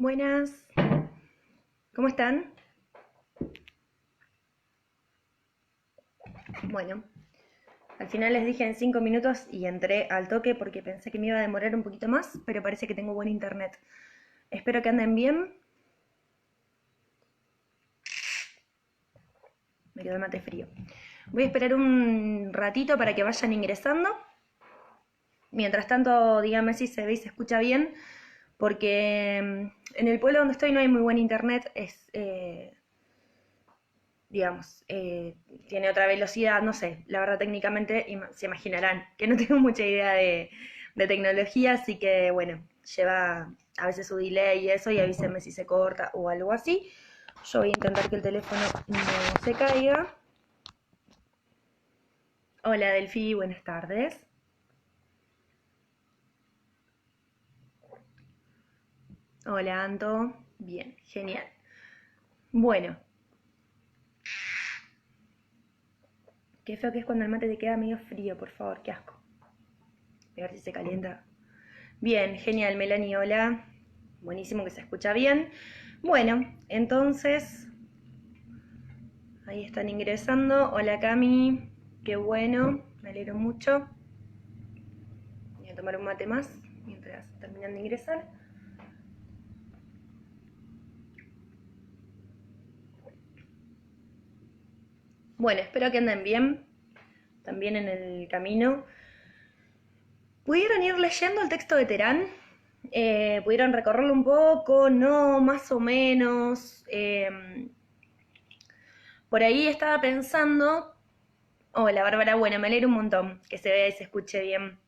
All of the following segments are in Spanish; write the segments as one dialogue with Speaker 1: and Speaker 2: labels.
Speaker 1: Buenas, ¿cómo están? Bueno, al final les dije en 5 minutos y entré al toque porque pensé que me iba a demorar un poquito más, pero parece que tengo buen internet. Espero que anden bien. Me quedó el mate frío. Voy a esperar un ratito para que vayan ingresando. Mientras tanto, díganme si se ve y se escucha bien, porque en el pueblo donde estoy no hay muy buen internet. Digamos, tiene otra velocidad, no sé, la verdad técnicamente se imaginarán que no tengo mucha idea de tecnología, así que bueno, lleva a veces su delay y eso, y avísenme si se corta o algo así. Yo voy a intentar que el teléfono no se caiga. Hola Delphi, buenas tardes. Hola Anto, bien, genial. Bueno, qué feo que es cuando el mate te queda medio frío, por favor, qué asco. A ver si se calienta. Bien, genial, Melanie, hola. Buenísimo que se escucha bien. Bueno, entonces, ahí están ingresando. Hola Cami, qué bueno, me alegro mucho. Voy a tomar un mate más mientras terminan de ingresar. Bueno, espero que anden bien, también en el camino. ¿Pudieron ir leyendo el texto de Terán? ¿Pudieron recorrerlo un poco? No, más o menos. Por ahí estaba pensando. Hola Bárbara, bueno, me alegro un montón que se vea y se escuche bien.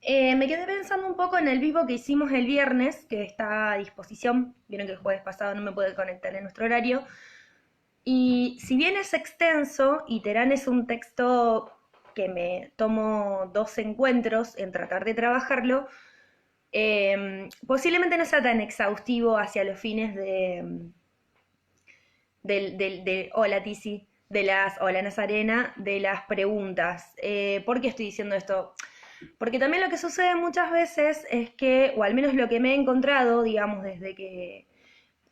Speaker 1: Me quedé pensando un poco en el vivo que hicimos el viernes, que está a disposición. Vieron que el jueves pasado no me pude conectar en nuestro horario. Y si bien es extenso, y Terán es un texto que me tomo 2 encuentros en tratar de trabajarlo, posiblemente no sea tan exhaustivo hacia los fines hola Tizi, hola Nazarena, de las preguntas. ¿Por qué estoy diciendo esto? Porque también lo que sucede muchas veces es que, o al menos lo que me he encontrado, digamos, desde que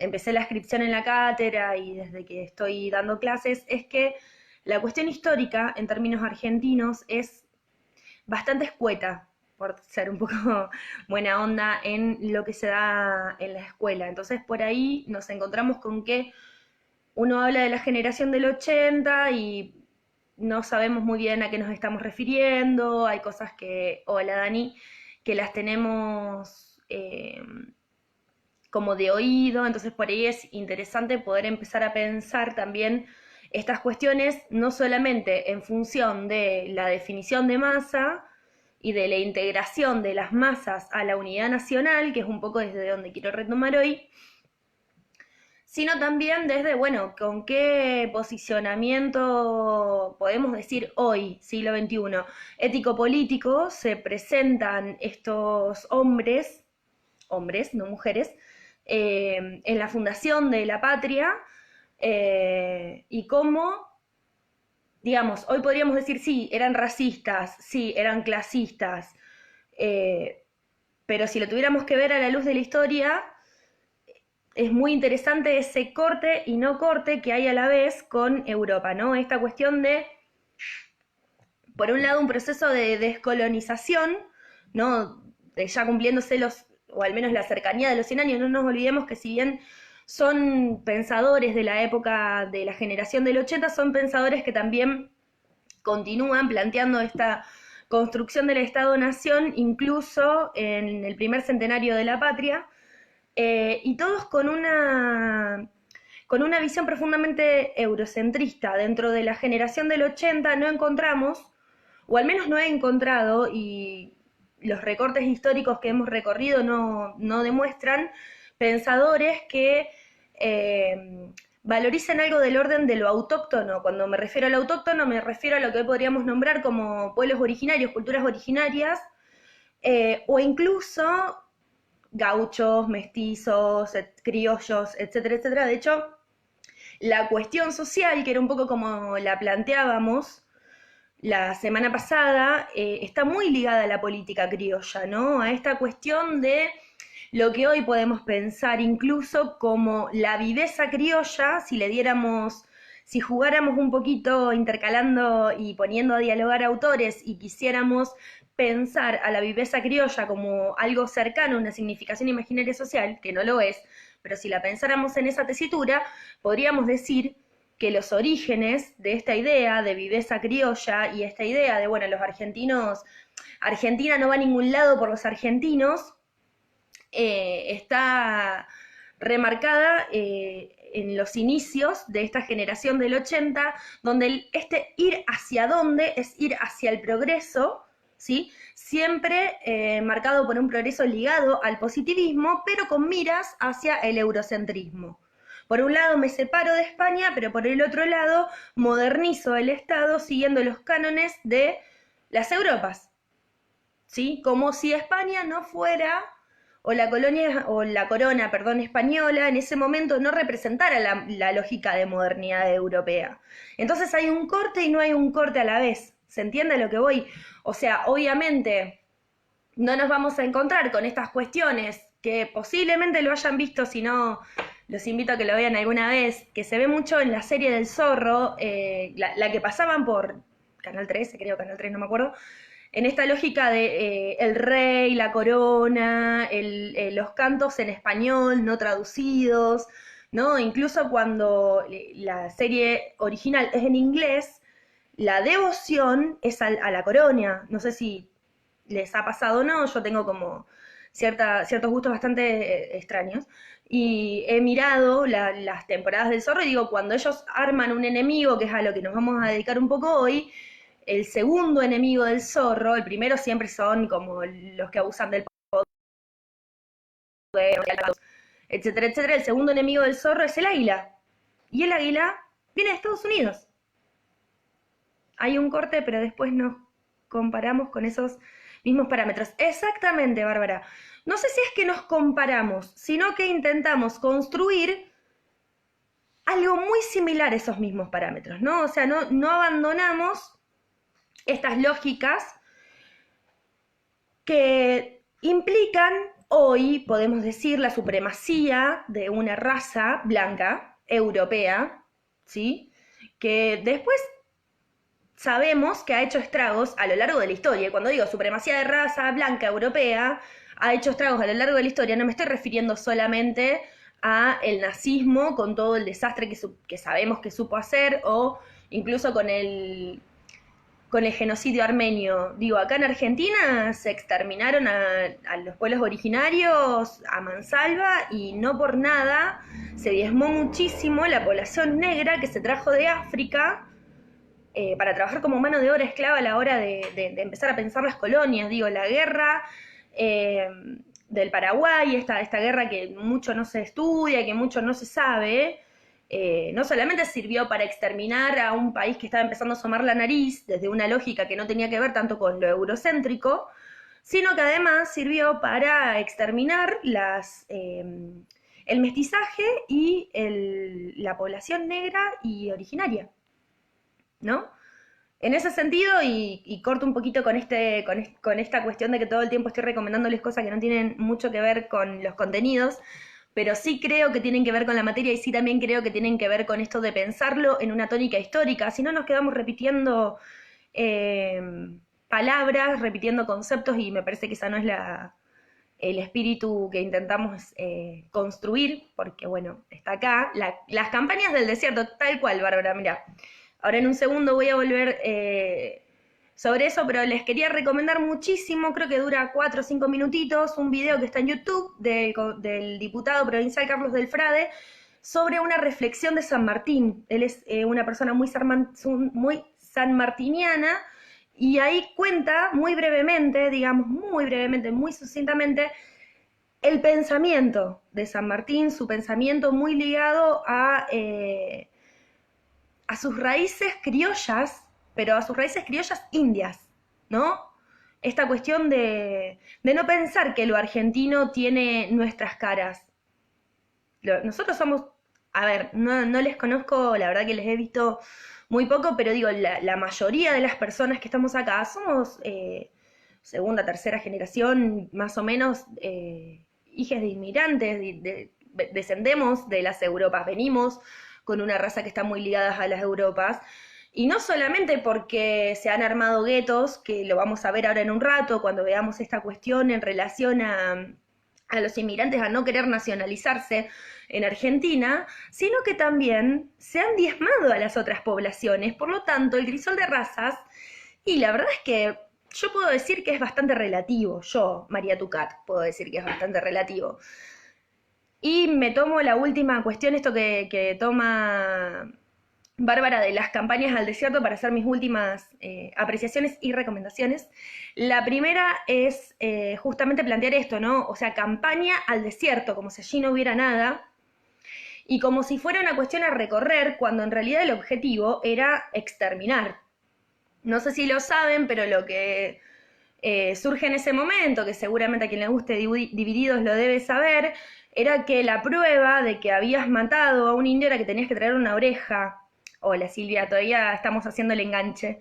Speaker 1: empecé la inscripción en la cátedra y desde que estoy dando clases, es que la cuestión histórica, en términos argentinos, es bastante escueta, por ser un poco buena onda, en lo que se da en la escuela. Entonces, por ahí nos encontramos con que uno habla de la generación del 80 y no sabemos muy bien a qué nos estamos refiriendo, hay cosas que, hola Dani, que las tenemos como de oído, entonces por ahí es interesante poder empezar a pensar también estas cuestiones, no solamente en función de la definición de masa y de la integración de las masas a la unidad nacional, que es un poco desde donde quiero retomar hoy, sino también desde, bueno, con qué posicionamiento podemos decir hoy, siglo XXI, ético-político, se presentan estos hombres, no mujeres, en la fundación de la patria, y cómo, digamos, hoy podríamos decir, sí, eran racistas, sí, eran clasistas, eh, pero si lo tuviéramos que ver a la luz de la historia, es muy interesante ese corte y no corte que hay a la vez con Europa, ¿no? Esta cuestión de, por un lado, un proceso de descolonización, ¿no? De ya cumpliéndose o al menos la cercanía de los 100 años, no nos olvidemos que si bien son pensadores de la época de la generación del 80, son pensadores que también continúan planteando esta construcción del Estado-Nación, incluso en el primer centenario de la patria, y todos con una visión profundamente eurocentrista. Dentro de la generación del 80 no encontramos, o al menos no he encontrado, y los recortes históricos que hemos recorrido no demuestran, pensadores que valoricen algo del orden de lo autóctono. Cuando me refiero al autóctono, me refiero a lo que hoy podríamos nombrar como pueblos originarios, culturas originarias, o incluso gauchos, mestizos, criollos, etcétera, etcétera. De hecho, la cuestión social, que era un poco como la planteábamos la semana pasada, está muy ligada a la política criolla, ¿no? A esta cuestión de lo que hoy podemos pensar incluso como la viveza criolla, si jugáramos un poquito intercalando y poniendo a dialogar autores y quisiéramos pensar a la viveza criolla como algo cercano a una significación imaginaria social, que no lo es, pero si la pensáramos en esa tesitura, podríamos decir que los orígenes de esta idea de viveza criolla y esta idea de, bueno, los argentinos, Argentina no va a ningún lado por los argentinos, está remarcada en los inicios de esta generación del 80, donde este ir hacia dónde es ir hacia el progreso, ¿sí? Siempre marcado por un progreso ligado al positivismo, pero con miras hacia el eurocentrismo. Por un lado me separo de España, pero por el otro lado modernizo el Estado siguiendo los cánones de las Europas, ¿sí? Como si España no fuera, o la corona, perdón, española, en ese momento no representara la lógica de modernidad europea. Entonces hay un corte y no hay un corte a la vez. ¿Se entiende a lo que voy? O sea, obviamente no nos vamos a encontrar con estas cuestiones que posiblemente lo hayan visto, si no, los invito a que lo vean alguna vez, que se ve mucho en la serie del Zorro, la que pasaban por Canal 13, creo, Canal 3, no me acuerdo, en esta lógica de el rey, la corona, los cantos en español no traducidos, ¿no? Incluso cuando la serie original es en inglés, la devoción es a la corona. No sé si les ha pasado o no, yo tengo como ciertos gustos bastante extraños. Y he mirado las temporadas del Zorro y digo, cuando ellos arman un enemigo, que es a lo que nos vamos a dedicar un poco hoy, el segundo enemigo del Zorro, el primero siempre son como los que abusan del poder, etcétera, etcétera. El segundo enemigo del Zorro es el águila. Y el águila viene de Estados Unidos. Hay un corte, pero después nos comparamos con esos mismos parámetros. Exactamente, Bárbara. No sé si es que nos comparamos, sino que intentamos construir algo muy similar a esos mismos parámetros, ¿no? O sea, no abandonamos estas lógicas que implican hoy, podemos decir, la supremacía de una raza blanca, europea, ¿sí? Que después sabemos que ha hecho estragos a lo largo de la historia. Cuando digo supremacía de raza blanca europea, ha hecho estragos a lo largo de la historia, no me estoy refiriendo solamente a el nazismo con todo el desastre que sabemos que supo hacer, o incluso con el genocidio armenio. Digo, acá en Argentina se exterminaron a los pueblos originarios a mansalva y no por nada se diezmó muchísimo la población negra que se trajo de África para trabajar como mano de obra esclava a la hora de empezar a pensar las colonias. Digo, la guerra del Paraguay, esta guerra que mucho no se estudia, que mucho no se sabe, no solamente sirvió para exterminar a un país que estaba empezando a asomar la nariz desde una lógica que no tenía que ver tanto con lo eurocéntrico, sino que además sirvió para exterminar el mestizaje y la población negra y originaria, ¿no? En ese sentido, y corto un poquito con esta cuestión de que todo el tiempo estoy recomendándoles cosas que no tienen mucho que ver con los contenidos, pero sí creo que tienen que ver con la materia y sí también creo que tienen que ver con esto de pensarlo en una tónica histórica, si no nos quedamos repitiendo palabras, repitiendo conceptos, y me parece que esa no es el espíritu que intentamos construir, porque bueno, está acá, las campañas del desierto, tal cual, Bárbara, mira. Ahora en un segundo voy a volver sobre eso, pero les quería recomendar muchísimo, creo que dura 4 o 5 minutitos, un video que está en YouTube del diputado provincial Carlos Delfrade sobre una reflexión de San Martín. Él es una persona muy sanmartiniana, y ahí cuenta muy brevemente, digamos muy brevemente, muy sucintamente, el pensamiento de San Martín, su pensamiento muy ligado a sus raíces criollas, pero a sus raíces criollas indias, ¿no? Esta cuestión de no pensar que lo argentino tiene nuestras caras. Nosotros somos, a ver, no les conozco, la verdad que les he visto muy poco, pero digo, la mayoría de las personas que estamos acá somos segunda, tercera generación, más o menos, hijos de inmigrantes, descendemos de las Europas, venimos con una raza que está muy ligada a las Europas, y no solamente porque se han armado guetos, que lo vamos a ver ahora en un rato, cuando veamos esta cuestión en relación a los inmigrantes a no querer nacionalizarse en Argentina, sino que también se han diezmado a las otras poblaciones. Por lo tanto, el crisol de razas, y la verdad es que yo puedo decir que es bastante relativo, yo, María Tucat, puedo decir que es bastante relativo. Y me tomo la última cuestión, esto que toma Bárbara de las campañas al desierto para hacer mis últimas apreciaciones y recomendaciones. La primera es justamente plantear esto, ¿no? O sea, campaña al desierto, como si allí no hubiera nada, y como si fuera una cuestión a recorrer, cuando en realidad el objetivo era exterminar. No sé si lo saben, pero lo que surge en ese momento, que seguramente a quien le guste Divididos lo debe saber, era que la prueba de que habías matado a un indio era que tenías que traer una oreja. Hola Silvia, todavía estamos haciendo el enganche.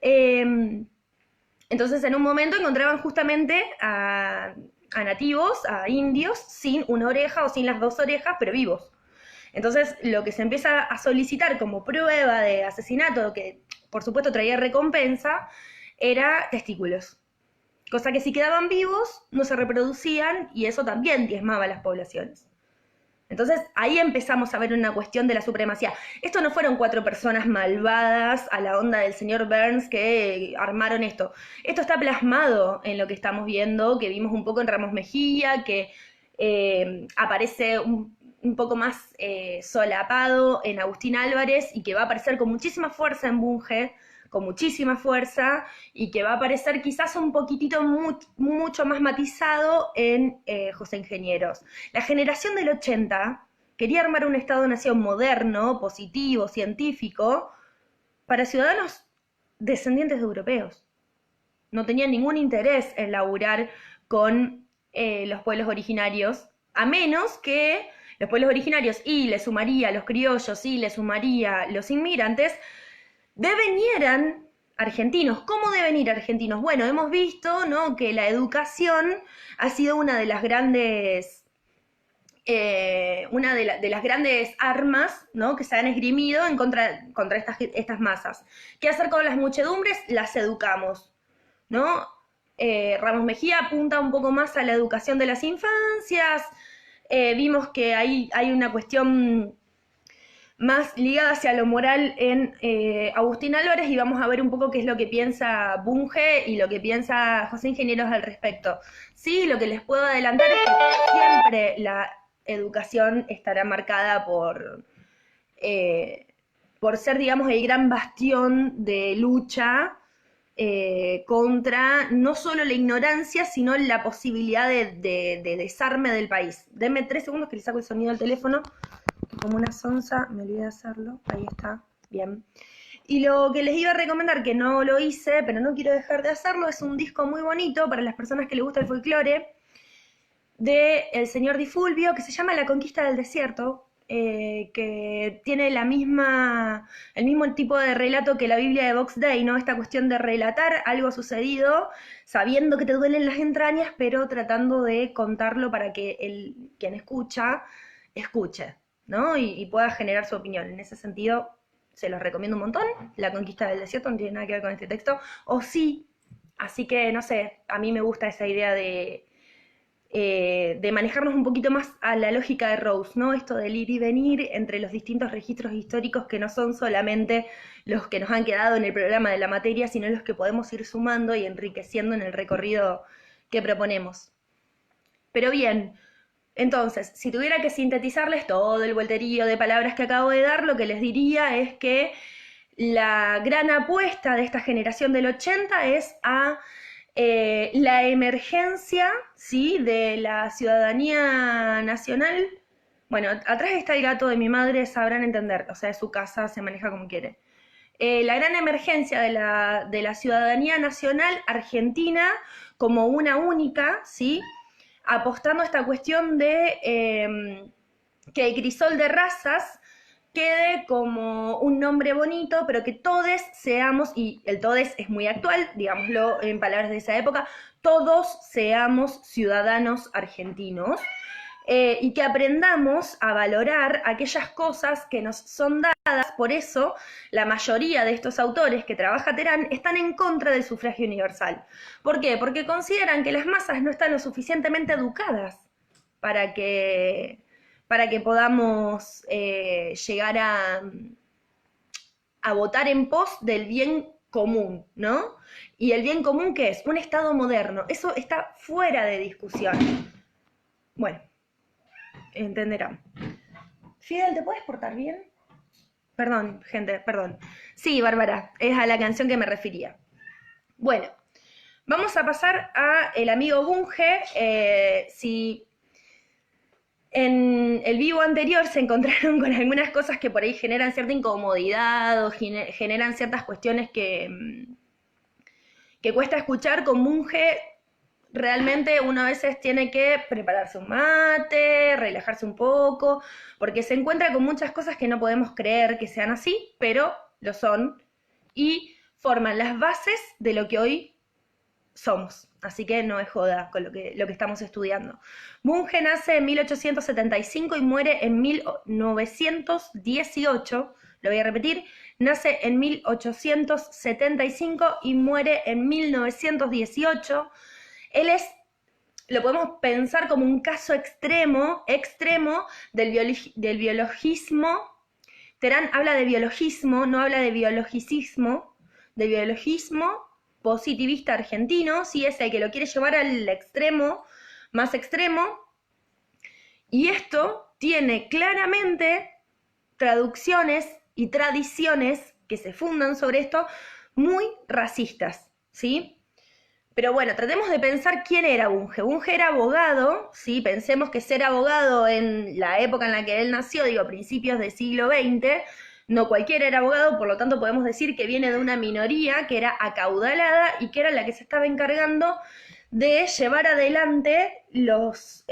Speaker 1: Entonces en un momento encontraban justamente a nativos, a indios, sin una oreja o sin las dos orejas, pero vivos. Entonces lo que se empieza a solicitar como prueba de asesinato, que por supuesto traía recompensa, era testículos. Cosa que si quedaban vivos no se reproducían y eso también diezmaba a las poblaciones. Entonces ahí empezamos a ver una cuestión de la supremacía. Esto no fueron 4 personas malvadas a la onda del señor Burns que armaron esto. Esto está plasmado en lo que estamos viendo, que vimos un poco en Ramos Mejía, que aparece un poco más solapado en Agustín Álvarez y que va a aparecer con muchísima fuerza en Bunge, con muchísima fuerza, y que va a aparecer quizás un poquitito mucho más matizado en José Ingenieros. La generación del 80 quería armar un Estado-nación moderno, positivo, científico, para ciudadanos descendientes de europeos. No tenían ningún interés en laburar con los pueblos originarios, a menos que los pueblos originarios, y le sumaría los criollos, y le sumaría los inmigrantes, devenieran argentinos. ¿Cómo devenir argentinos? Bueno, hemos visto, ¿no?, que la educación ha sido una de las grandes las grandes armas, ¿no?, que se han esgrimido en contra estas masas. ¿Qué hacer con las muchedumbres? Las educamos, ¿no? Ramos Mejía apunta un poco más a la educación de las infancias. Vimos que hay una cuestión más ligada hacia lo moral en Agustín Álvarez, y vamos a ver un poco qué es lo que piensa Bunge y lo que piensa José Ingenieros al respecto. Sí, lo que les puedo adelantar es que siempre la educación estará marcada por ser, digamos, el gran bastión de lucha contra no solo la ignorancia, sino la posibilidad de desarme del país. Denme 3 segundos que le saco el sonido del teléfono. Como una sonza, me olvidé de hacerlo, ahí está, bien. Y lo que les iba a recomendar, que no lo hice, pero no quiero dejar de hacerlo, es un disco muy bonito para las personas que les gusta el folclore, de el señor Di Fulvio, que se llama La Conquista del Desierto, que tiene el mismo tipo de relato que la Biblia de Box Day, ¿no? Esta cuestión de relatar algo sucedido, sabiendo que te duelen las entrañas, pero tratando de contarlo para que quien escuche, ¿no? Y pueda generar su opinión. En ese sentido, se los recomiendo un montón. La Conquista del Desierto no tiene nada que ver con este texto, o sí. Así que, no sé, a mí me gusta esa idea de manejarnos un poquito más a la lógica de Rawls, ¿no? Esto del ir y venir entre los distintos registros históricos que no son solamente los que nos han quedado en el programa de la materia, sino los que podemos ir sumando y enriqueciendo en el recorrido que proponemos. Pero bien, entonces, si tuviera que sintetizarles todo el vuelterío de palabras que acabo de dar, lo que les diría es que la gran apuesta de esta generación del 80 es a la emergencia, ¿sí?, de la ciudadanía nacional. Bueno, atrás está el gato de mi madre, sabrán entender, o sea, su casa se maneja como quiere. La gran emergencia de la ciudadanía nacional argentina como una única, ¿sí?, apostando a esta cuestión de que el crisol de razas quede como un nombre bonito, pero que todos seamos, y el todes es muy actual, digámoslo en palabras de esa época, todos seamos ciudadanos argentinos, y que aprendamos a valorar aquellas cosas que nos son dadas. Por eso la mayoría de estos autores que trabaja Terán están en contra del sufragio universal. ¿Por qué? Porque consideran que las masas no están lo suficientemente educadas para que podamos llegar a votar en pos del bien común, ¿no? ¿Y el bien común qué es? Un Estado moderno. Eso está fuera de discusión. Bueno, entenderán. Fidel, ¿te puedes portar bien? Perdón, gente, perdón. Sí, Bárbara, es a la canción que me refería. Bueno, vamos a pasar a el amigo Bunge. Si en el vivo anterior se encontraron con algunas cosas que por ahí generan cierta incomodidad o generan ciertas cuestiones que cuesta escuchar, con Bunge realmente uno a veces tiene que prepararse un mate, relajarse un poco, porque se encuentra con muchas cosas que no podemos creer que sean así, pero lo son, y forman las bases de lo que hoy somos. Así que no es joda con lo que estamos estudiando. Bunge nace en 1875 y muere en 1918. Lo voy a repetir. Nace en 1875 y muere en 1918. Él lo podemos pensar como un caso extremo del biologismo. Terán habla de biologismo, no habla de biologicismo, de biologismo positivista argentino, sí, es el que lo quiere llevar al extremo, más extremo, y esto tiene claramente traducciones y tradiciones que se fundan sobre esto muy racistas, ¿sí? Pero bueno, tratemos de pensar quién era Bunge. Bunge era abogado, ¿sí? Pensemos que ser abogado en la época en la que él nació, digo, principios del siglo XX, no cualquiera era abogado, por lo tanto podemos decir que viene de una minoría que era acaudalada y que era la que se estaba encargando de llevar adelante los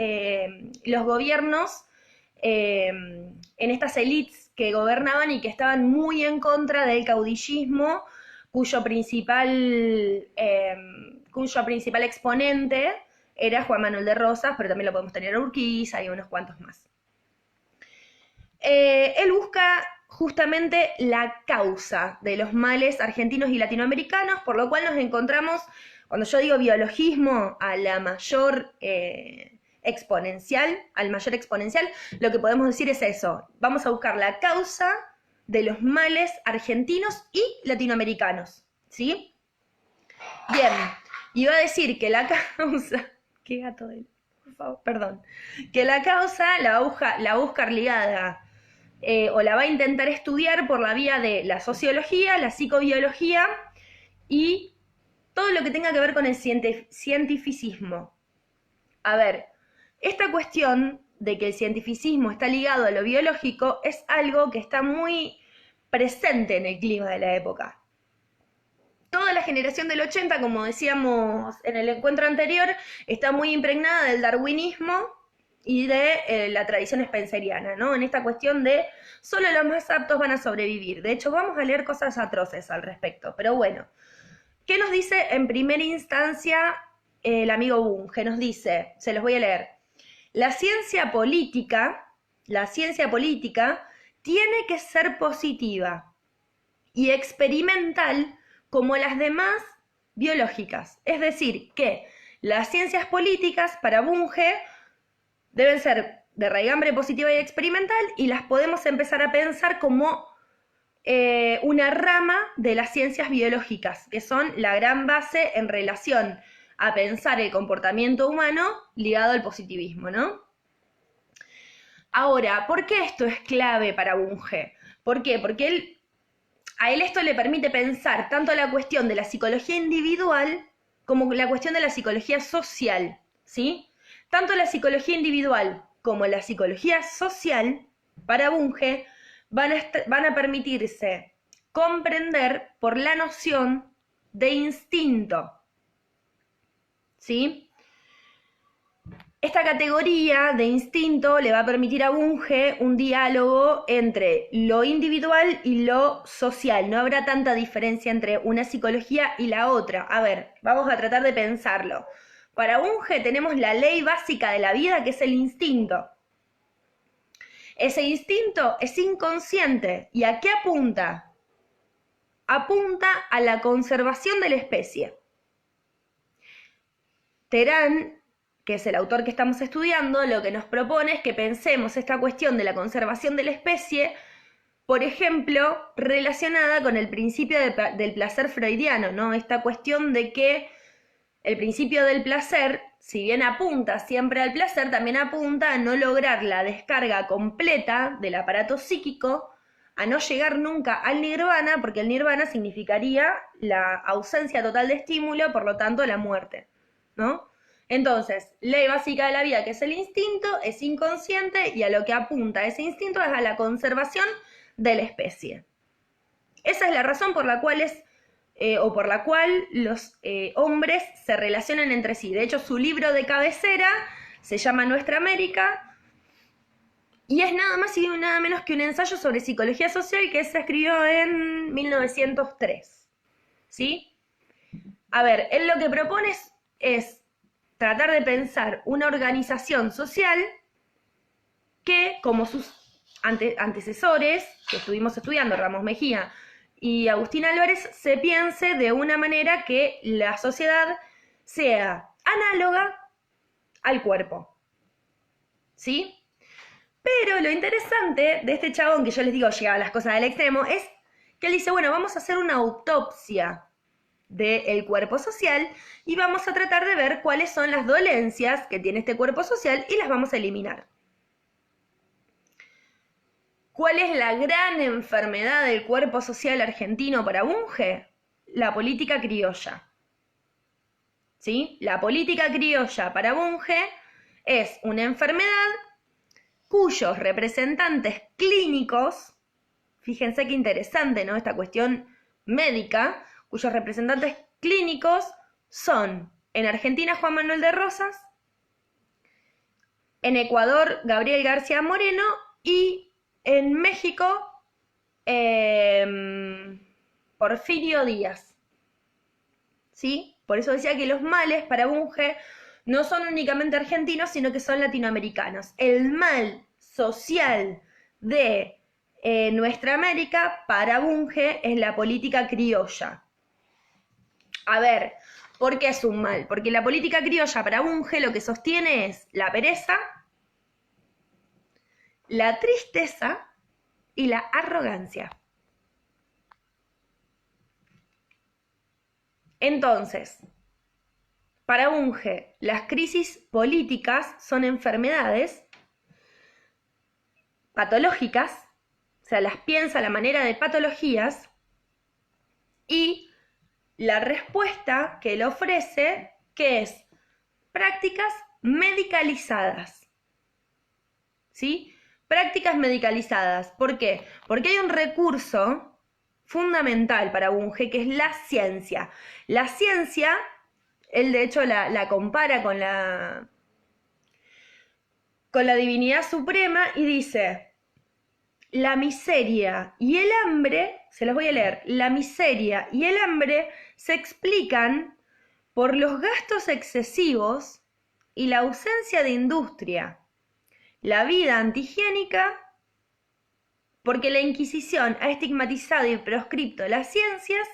Speaker 1: gobiernos en estas élites que gobernaban y que estaban muy en contra del caudillismo, cuyo principal exponente era Juan Manuel de Rosas, pero también lo podemos tener a Urquiza y unos cuantos más. Él busca justamente la causa de los males argentinos y latinoamericanos, por lo cual nos encontramos, cuando yo digo biologismo, al mayor exponencial, lo que podemos decir es eso: vamos a buscar la causa de los males argentinos y latinoamericanos, ¿sí? Bien, iba a decir que la causa, qué gato de él, por favor, perdón, que la causa la va a buscar ligada, o la va a intentar estudiar por la vía de la sociología, la psicobiología y todo lo que tenga que ver con el cientificismo. A ver, esta cuestión de que el cientificismo está ligado a lo biológico es algo que está muy presente en el clima de la época. Toda la generación del 80, como decíamos en el encuentro anterior, está muy impregnada del darwinismo y de la tradición spenceriana, ¿no? En esta cuestión de solo los más aptos van a sobrevivir. De hecho, vamos a leer cosas atroces al respecto, pero bueno. ¿Qué nos dice en primera instancia el amigo Bunge? Nos dice, se los voy a leer: la ciencia política tiene que ser positiva y experimental como las demás biológicas. Es decir, que las ciencias políticas para Bunge deben ser de raigambre positiva y experimental, y las podemos empezar a pensar como una rama de las ciencias biológicas, que son la gran base en relación a pensar el comportamiento humano ligado al positivismo, ¿no? Ahora, ¿por qué esto es clave para Bunge? ¿Por qué? Porque a él esto le permite pensar tanto la cuestión de la psicología individual como la cuestión de la psicología social, ¿sí? Tanto la psicología individual como la psicología social, para Bunge, van a permitirse comprender por la noción de instinto, ¿sí? Esta categoría de instinto le va a permitir a Bunge un diálogo entre lo individual y lo social. No habrá tanta diferencia entre una psicología y la otra. A ver, vamos a tratar de pensarlo. Para Bunge tenemos la ley básica de la vida, que es el instinto. Ese instinto es inconsciente. ¿Y a qué apunta? Apunta a la conservación de la especie. Terán, que es el autor que estamos estudiando, lo que nos propone es que pensemos esta cuestión de la conservación de la especie, por ejemplo, relacionada con el principio del placer freudiano, ¿no? Esta cuestión de que el principio del placer, si bien apunta siempre al placer, también apunta a no lograr la descarga completa del aparato psíquico, a no llegar nunca al nirvana, porque el nirvana significaría la ausencia total de estímulo, por lo tanto la muerte, ¿no? Entonces, ley básica de la vida, que es el instinto, es inconsciente y a lo que apunta ese instinto es a la conservación de la especie. Esa es la razón por la cual los hombres se relacionan entre sí. De hecho, su libro de cabecera se llama Nuestra América y es nada más y nada menos que un ensayo sobre psicología social que se escribió en 1903. ¿Sí? A ver, él lo que propone es tratar de pensar una organización social que, como sus antecesores, que estuvimos estudiando, Ramos Mejía y Agustín Álvarez, se piense de una manera que la sociedad sea análoga al cuerpo. ¿Sí? Pero lo interesante de este chabón, que yo les digo, llega a las cosas del extremo, es que él dice, bueno, vamos a hacer una autopsia del cuerpo social y vamos a tratar de ver cuáles son las dolencias que tiene este cuerpo social y las vamos a eliminar. ¿Cuál es la gran enfermedad del cuerpo social argentino para Bunge? La política criolla. ¿Sí? La política criolla para Bunge es una enfermedad cuyos representantes clínicos, fíjense qué interesante, ¿no? Esta cuestión médica, cuyos representantes clínicos son, en Argentina, Juan Manuel de Rosas, en Ecuador, Gabriel García Moreno, y en México, Porfirio Díaz. ¿Sí? Por eso decía que los males para Bunge no son únicamente argentinos, sino que son latinoamericanos. El mal social de nuestra América para Bunge es la política criolla. A ver, ¿por qué es un mal? Porque la política criolla para Bunge lo que sostiene es la pereza, la tristeza y la arrogancia. Entonces, para Bunge, las crisis políticas son enfermedades patológicas, o sea, las piensa a la manera de patologías, y la respuesta que él ofrece, que es prácticas medicalizadas. ¿Sí? Prácticas medicalizadas. ¿Por qué? Porque hay un recurso fundamental para Bunge, que es la ciencia. La ciencia, él de hecho la compara con la divinidad suprema y dice, la miseria y el hambre, se los voy a leer, la miseria y el hambre se explican por los gastos excesivos y la ausencia de industria, la vida antihigiénica, porque la Inquisición ha estigmatizado y proscripto las ciencias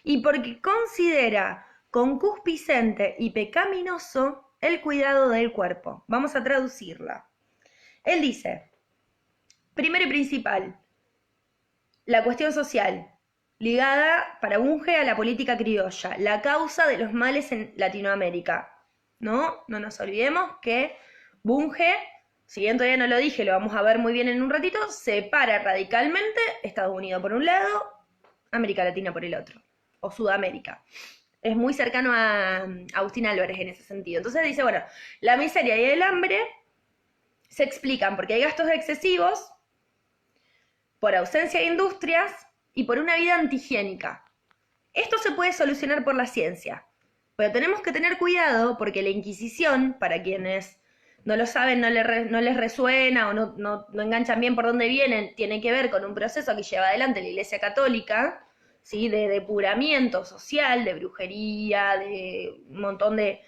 Speaker 1: y porque considera concupiscente y pecaminoso el cuidado del cuerpo. Vamos a traducirla. Él dice, primero y principal, la cuestión social, ligada para Bunge a la política criolla, la causa de los males en Latinoamérica. No nos olvidemos que Bunge, si bien todavía no lo dije, lo vamos a ver muy bien en un ratito, separa radicalmente Estados Unidos por un lado, América Latina por el otro, o Sudamérica. Es muy cercano a Agustín Álvarez en ese sentido. Entonces dice, bueno, la miseria y el hambre se explican porque hay gastos excesivos, por ausencia de industrias y por una vida antihigiénica. Esto se puede solucionar por la ciencia, pero tenemos que tener cuidado porque la Inquisición, para quienes no lo saben, no les resuena o no enganchan bien por dónde vienen, tiene que ver con un proceso que lleva adelante la Iglesia Católica, ¿sí? De depuramiento social, de brujería, de un montón de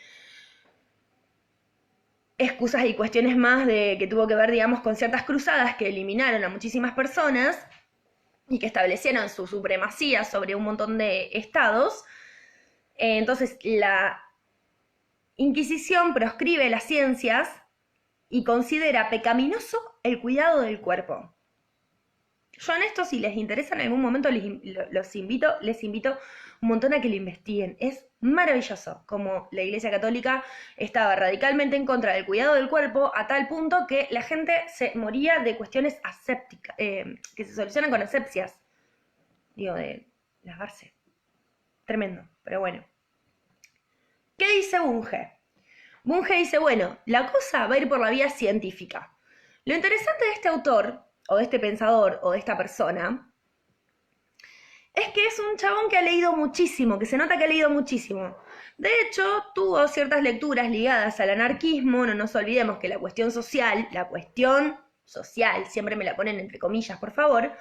Speaker 1: excusas y cuestiones más de que tuvo que ver, digamos, con ciertas cruzadas que eliminaron a muchísimas personas y que establecieron su supremacía sobre un montón de estados. Entonces, la Inquisición proscribe las ciencias y considera pecaminoso el cuidado del cuerpo. Yo en esto, si les interesa en algún momento, les invito un montón a que lo investiguen. Es maravilloso como la Iglesia Católica estaba radicalmente en contra del cuidado del cuerpo a tal punto que la gente se moría de cuestiones asépticas, que se solucionan con asepsias. Digo, de lavarse. Tremendo, pero bueno. ¿Qué dice Bunge? Bunge dice, bueno, la cosa va a ir por la vía científica. Lo interesante de este autor, o de este pensador, o de esta persona, es que es un chabón que ha leído muchísimo, que se nota que ha leído muchísimo. De hecho, tuvo ciertas lecturas ligadas al anarquismo, no nos olvidemos que la cuestión social, siempre me la ponen entre comillas, por favor,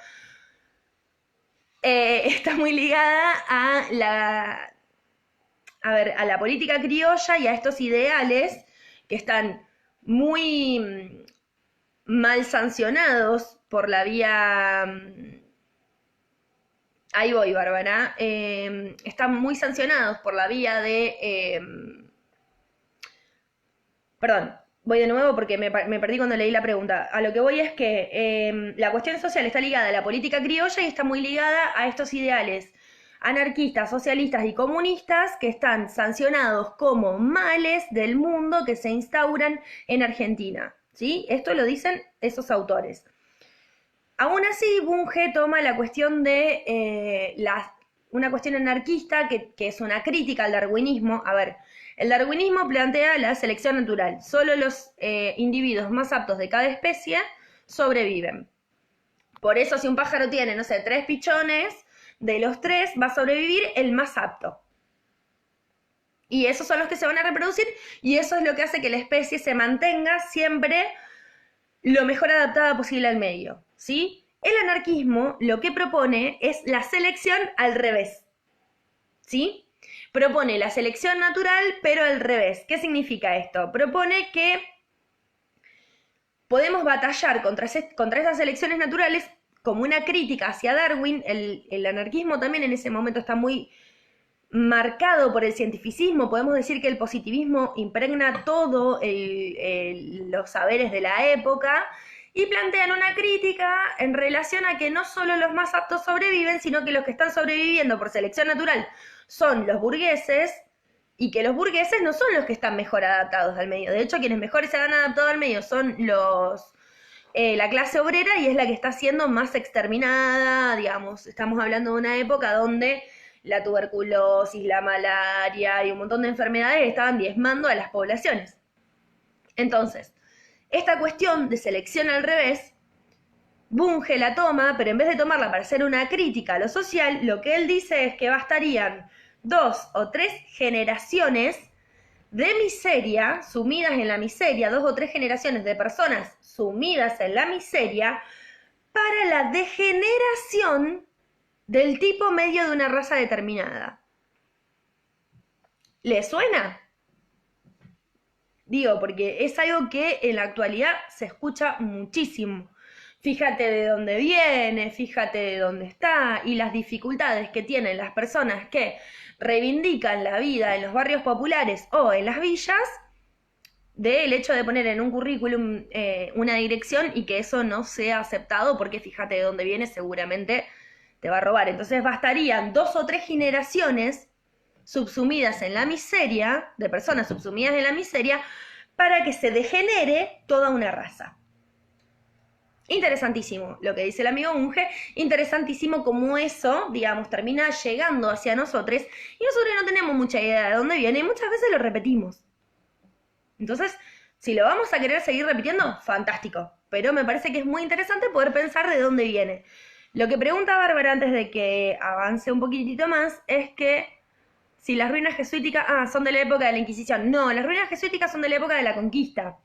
Speaker 1: está muy ligada a la política criolla y a estos ideales que están muy mal sancionados por la vía... Ahí voy, Bárbara. Están muy sancionados por la vía de... Perdón, voy de nuevo porque me perdí cuando leí la pregunta. A lo que voy es que la cuestión social está ligada a la política criolla y está muy ligada a estos ideales anarquistas, socialistas y comunistas que están sancionados como males del mundo que se instauran en Argentina. ¿Sí? Esto lo dicen esos autores. Aún así, Bunge toma la cuestión de una cuestión anarquista que es una crítica al darwinismo. A ver, el darwinismo plantea la selección natural. Solo los individuos más aptos de cada especie sobreviven. Por eso, si un pájaro tiene, no sé, 3 pichones, de los 3 va a sobrevivir el más apto. Y esos son los que se van a reproducir y eso es lo que hace que la especie se mantenga siempre lo mejor adaptada posible al medio, ¿sí? El anarquismo lo que propone es la selección al revés, ¿sí? Propone la selección natural, pero al revés. ¿Qué significa esto? Propone que podemos batallar contra esas selecciones naturales como una crítica hacia Darwin. El anarquismo también en ese momento está muy marcado por el cientificismo. Podemos decir que el positivismo impregna todo los saberes de la época y plantean una crítica en relación a que no solo los más aptos sobreviven, sino que los que están sobreviviendo por selección natural son los burgueses y que los burgueses no son los que están mejor adaptados al medio. De hecho, quienes mejor se han adaptado al medio son la clase obrera y es la que está siendo más exterminada, digamos. Estamos hablando de una época donde la tuberculosis, la malaria y un montón de enfermedades estaban diezmando a las poblaciones. Entonces, esta cuestión de selección al revés, Bunge la toma, pero en vez de tomarla para hacer una crítica a lo social, lo que él dice es que bastarían 2 o 3 generaciones de miseria, sumidas en la miseria, 2 o 3 generaciones de personas sumidas en la miseria, para la degeneración del tipo medio de una raza determinada. ¿Le suena? Digo, porque es algo que en la actualidad se escucha muchísimo. Fíjate de dónde viene, fíjate de dónde está y las dificultades que tienen las personas que reivindican la vida en los barrios populares o en las villas, del hecho de poner en un currículum una dirección y que eso no sea aceptado porque fíjate de dónde viene, seguramente te va a robar. Entonces bastarían 2 o 3 generaciones subsumidas en la miseria, de personas subsumidas en la miseria, para que se degenere toda una raza. Interesantísimo lo que dice el amigo Bunge, interesantísimo cómo eso, digamos, termina llegando hacia nosotros y nosotros no tenemos mucha idea de dónde viene y muchas veces lo repetimos. Entonces, si lo vamos a querer seguir repitiendo, fantástico, pero me parece que es muy interesante poder pensar de dónde viene. Lo que pregunta Bárbara antes de que avance un poquitito más es que si las ruinas jesuíticas son de la época de la Inquisición. No, las ruinas jesuíticas son de la época de la conquista.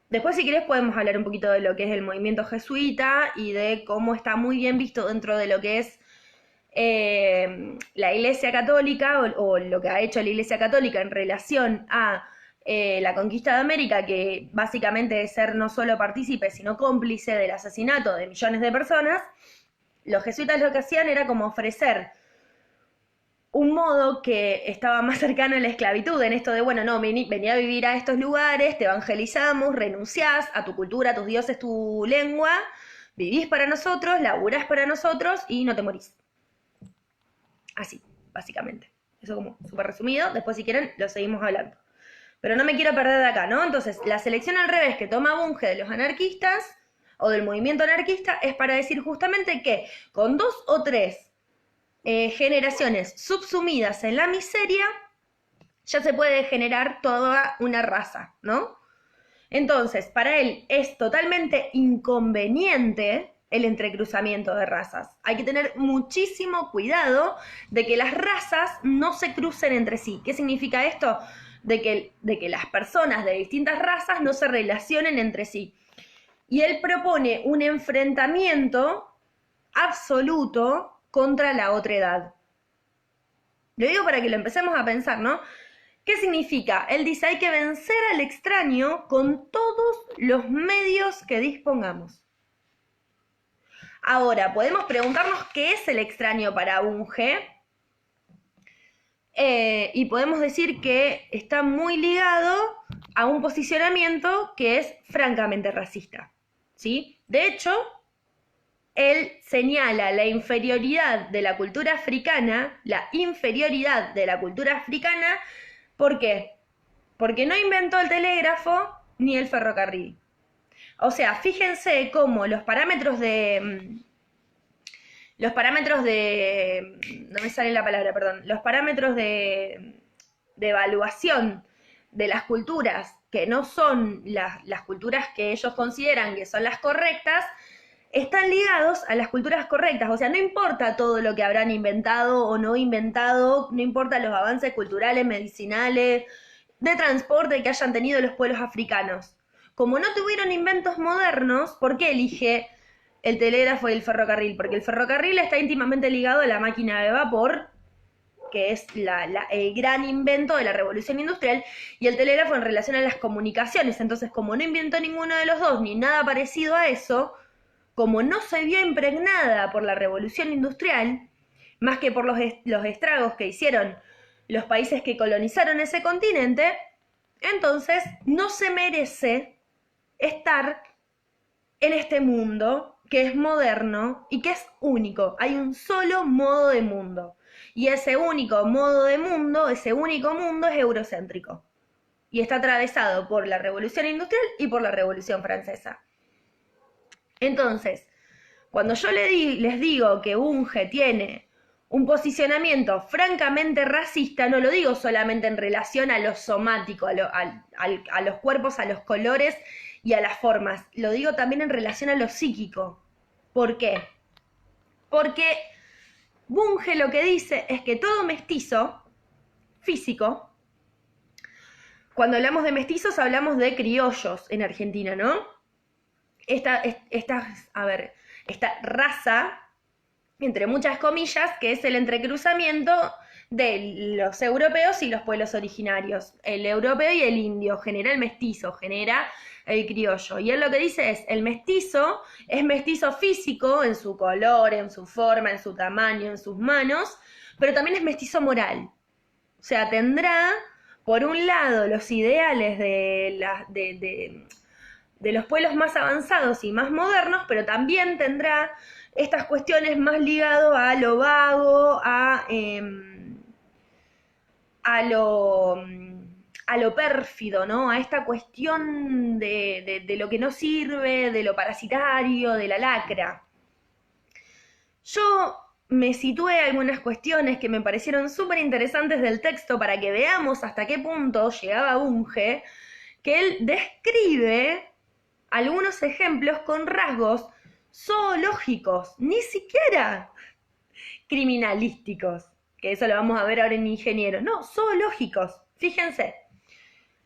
Speaker 1: Después, si querés, podemos hablar un poquito de lo que es el movimiento jesuita y de cómo está muy bien visto dentro de lo que es la Iglesia Católica o lo que ha hecho la Iglesia Católica en relación a la conquista de América, que básicamente es ser no solo partícipe, sino cómplice del asesinato de millones de personas. Los jesuitas lo que hacían era como ofrecer un modo que estaba más cercano a la esclavitud, en esto de, bueno, no, vení a vivir a estos lugares, te evangelizamos, renunciás a tu cultura, a tus dioses, tu lengua, vivís para nosotros, laburás para nosotros y no te morís. Así, básicamente. Eso como súper resumido, después si quieren lo seguimos hablando. Pero no me quiero perder de acá, ¿no? Entonces, la selección al revés que toma Bunge de los anarquistas o del movimiento anarquista es para decir justamente que con 2 o 3 generaciones subsumidas en la miseria, ya se puede generar toda una raza, ¿no? Entonces, para él es totalmente inconveniente el entrecruzamiento de razas. Hay que tener muchísimo cuidado de que las razas no se crucen entre sí. ¿Qué significa esto? De que las personas de distintas razas no se relacionen entre sí. Y él propone un enfrentamiento absoluto contra la otredad. Lo digo para que lo empecemos a pensar, ¿no? ¿Qué significa? Él dice, hay que vencer al extraño con todos los medios que dispongamos. Ahora, podemos preguntarnos qué es el extraño para Bunge, y podemos decir que está muy ligado a un posicionamiento que es francamente racista, ¿sí? De hecho, él señala la inferioridad de la cultura africana, ¿por qué? Porque no inventó el telégrafo ni el ferrocarril. O sea, fíjense cómo los parámetros de, no me sale la palabra, perdón, los parámetros de evaluación de las culturas que no son las culturas que ellos consideran que son las correctas, están ligados a las culturas correctas. O sea, no importa todo lo que habrán inventado o no inventado, no importa los avances culturales, medicinales, de transporte que hayan tenido los pueblos africanos. Como no tuvieron inventos modernos, ¿por qué elige el telégrafo y el ferrocarril? Porque el ferrocarril está íntimamente ligado a la máquina de vapor, que es el gran invento de la revolución industrial, y el telégrafo en relación a las comunicaciones. Entonces, como no inventó ninguno de los dos, ni nada parecido a eso, como no se vio impregnada por la revolución industrial, más que por los estragos que hicieron los países que colonizaron ese continente, entonces no se merece estar en este mundo que es moderno y que es único. Hay un solo modo de mundo. Y ese único modo de mundo, ese único mundo es eurocéntrico. Y está atravesado por la Revolución Industrial y por la Revolución Francesa. Entonces, cuando yo les digo que Bunge tiene un posicionamiento francamente racista, no lo digo solamente en relación a lo somático, a los cuerpos, a los colores y a las formas, lo digo también en relación a lo psíquico. ¿Por qué? Porque Bunge lo que dice es que todo mestizo físico, cuando hablamos de mestizos hablamos de criollos en Argentina, ¿no? Esta raza, entre muchas comillas, que es el entrecruzamiento de los europeos y los pueblos originarios. El europeo y el indio genera el mestizo, genera el criollo. Y él lo que dice es, el mestizo es mestizo físico en su color, en su forma, en su tamaño, en sus manos, pero también es mestizo moral. O sea, tendrá, por un lado, los ideales de los pueblos más avanzados y más modernos, pero también tendrá estas cuestiones más ligadas a lo vago, a lo pérfido, ¿no? A esta cuestión de lo que no sirve, de lo parasitario, de la lacra. Yo me situé algunas cuestiones que me parecieron súper interesantes del texto para que veamos hasta qué punto llegaba Bunge, que él describe algunos ejemplos con rasgos zoológicos, ni siquiera criminalísticos, que eso lo vamos a ver ahora en Ingeniero, no, zoológicos. Fíjense,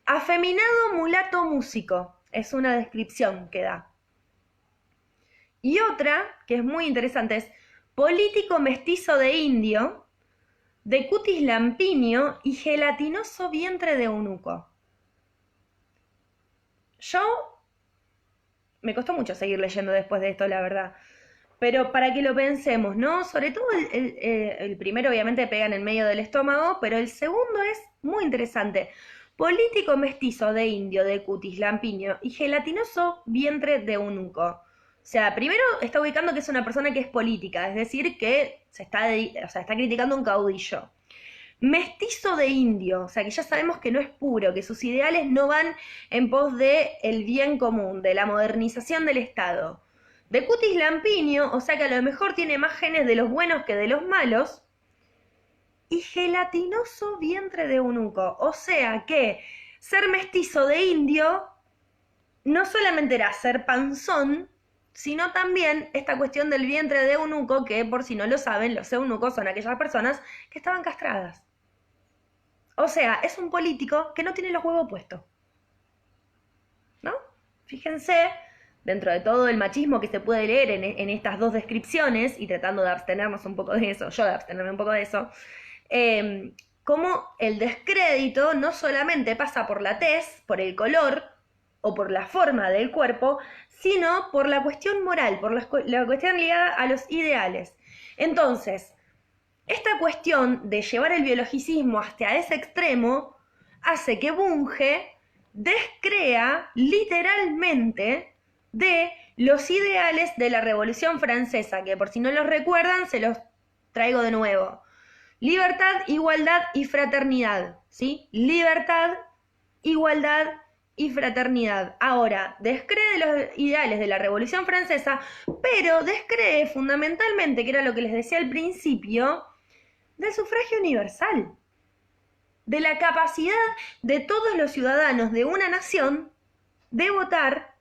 Speaker 1: afeminado mulato músico, Es una descripción que da. Y otra, que es muy interesante, es político mestizo de indio, de cutis lampiño y gelatinoso vientre de eunuco. Yo me costó mucho seguir leyendo después de esto, la verdad. Pero para que lo pensemos, ¿no? Sobre todo el primero obviamente pega en el medio del estómago, pero el segundo es muy interesante. Político mestizo de indio, de cutis lampiño y gelatinoso vientre de eunuco. O sea, primero está ubicando que es una persona que es política, es decir, que está criticando a un caudillo. Mestizo de indio, o sea que ya sabemos que no es puro, que sus ideales no van en pos de el bien común, de la modernización del Estado. De cutis lampiño, o sea que a lo mejor tiene más genes de los buenos que de los malos. Y gelatinoso vientre de eunuco, o sea que ser mestizo de indio no solamente era ser panzón, sino también esta cuestión del vientre de eunuco, que por si no lo saben, los eunucos son aquellas personas que estaban castradas. O sea, es un político que no tiene los huevos puestos. ¿No? Fíjense, dentro de todo el machismo que se puede leer en estas dos descripciones, y tratando de abstenernos un poco de eso, yo de abstenerme un poco de eso, cómo el descrédito no solamente pasa por la tez, por el color o por la forma del cuerpo, sino por la cuestión moral, por la cuestión ligada a los ideales. Entonces, esta cuestión de llevar el biologicismo hasta ese extremo hace que Bunge descrea literalmente de los ideales de la Revolución Francesa, que por si no los recuerdan, se los traigo de nuevo. Libertad, igualdad y fraternidad, ¿sí? Libertad, igualdad y fraternidad. Ahora, descree los ideales de la Revolución Francesa, pero descree fundamentalmente, que era lo que les decía al principio, del sufragio universal, de la capacidad de todos los ciudadanos de una nación de votar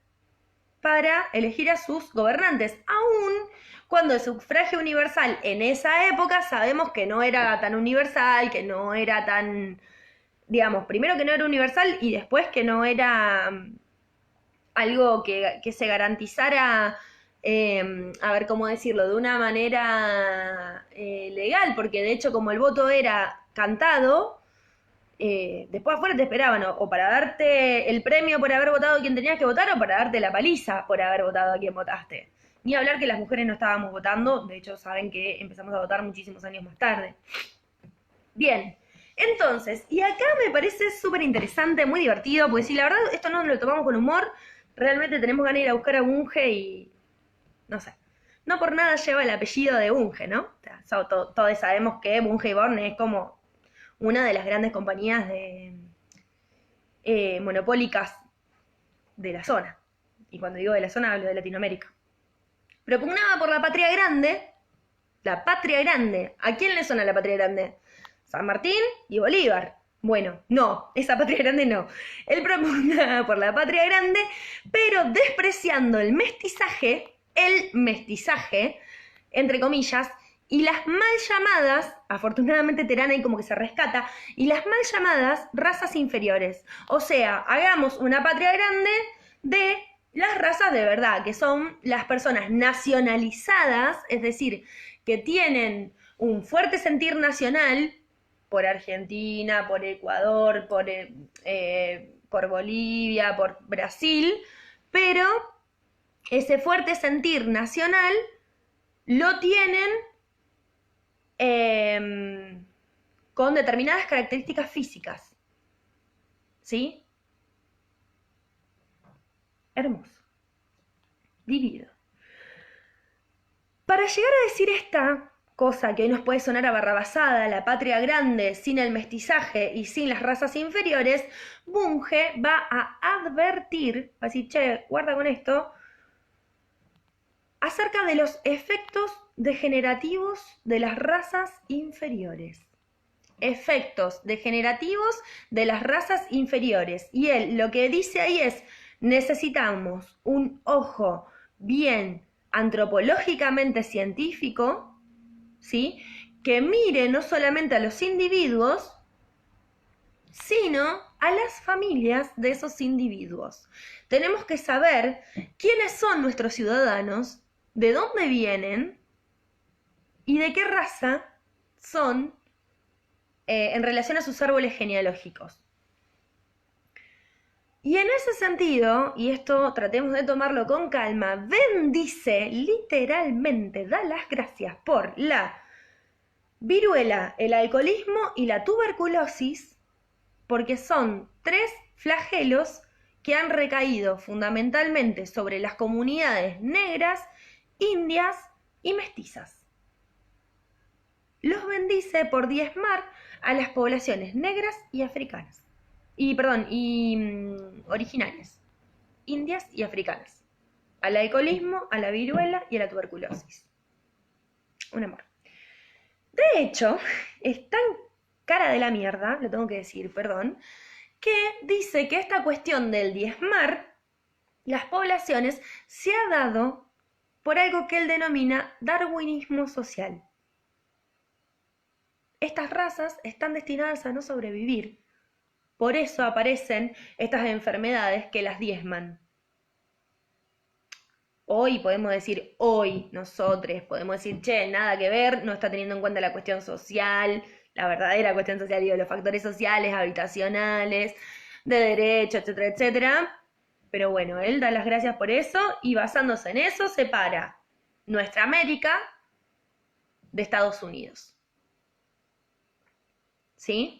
Speaker 1: para elegir a sus gobernantes, aún cuando el sufragio universal en esa época sabemos que no era tan universal, que no era tan, digamos, primero que no era universal y después que no era algo que se garantizara, a ver cómo decirlo, de una manera legal, porque de hecho como el voto era cantado, después afuera te esperaban o para darte el premio por haber votado a quien tenías que votar o para darte la paliza por haber votado a quien votaste. Ni hablar que las mujeres no estábamos votando, de hecho saben que empezamos a votar muchísimos años más tarde. Bien, entonces, y acá me parece súper interesante, muy divertido, porque si la verdad esto no lo tomamos con humor, realmente tenemos ganas de ir a buscar a Bunge y, no sé, no por nada lleva el apellido de Bunge, ¿no? O sea, todos sabemos que Bunge y Born es como una de las grandes compañías de monopólicas de la zona. Y cuando digo de la zona hablo de Latinoamérica. Propugnada por la Patria Grande. La Patria Grande. ¿A quién le suena la Patria Grande? San Martín y Bolívar. Bueno, no, esa Patria Grande no. Él propugnaba por la Patria Grande, pero despreciando el mestizaje, entre comillas, y las mal llamadas, afortunadamente Terán ahí como que se rescata, y las mal llamadas razas inferiores. O sea, hagamos una patria grande de las razas de verdad, que son las personas nacionalizadas, es decir, que tienen un fuerte sentir nacional por Argentina, por Ecuador, por Bolivia, por Brasil, pero ese fuerte sentir nacional lo tienen con determinadas características físicas. ¿Sí? Hermoso. Vivido. Para llegar a decir esta cosa que hoy nos puede sonar a barrabasada, la patria grande sin el mestizaje y sin las razas inferiores, Bunge va a advertir, va a decir, che, guarda con esto, acerca de los efectos degenerativos de las razas inferiores. Efectos degenerativos de las razas inferiores. Y él lo que dice ahí es, necesitamos un ojo bien antropológicamente científico, ¿sí? Que mire no solamente a los individuos, sino a las familias de esos individuos. Tenemos que saber quiénes son nuestros ciudadanos, de dónde vienen y de qué raza son en relación a sus árboles genealógicos. Y en ese sentido, y esto tratemos de tomarlo con calma, bendice, literalmente, da las gracias por la viruela, el alcoholismo y la tuberculosis, porque son 3 flagelos que han recaído fundamentalmente sobre las comunidades negras, indias y mestizas. Los bendice por diezmar a las poblaciones negras y africanas. Originarias, indias y africanas. Al alcoholismo, a la viruela y a la tuberculosis. Un amor. De hecho, es tan cara de la mierda, lo tengo que decir, perdón, que dice que esta cuestión del diezmar las poblaciones se ha dado por algo que él denomina darwinismo social. Estas razas están destinadas a no sobrevivir. Por eso aparecen estas enfermedades que las diezman. Hoy podemos decir, nosotros podemos decir, che, nada que ver, no está teniendo en cuenta la cuestión social, la verdadera cuestión social, los factores sociales, habitacionales, de derecho, etcétera, etcétera. Pero bueno, él da las gracias por eso y basándose en eso separa nuestra América de Estados Unidos. ¿Sí?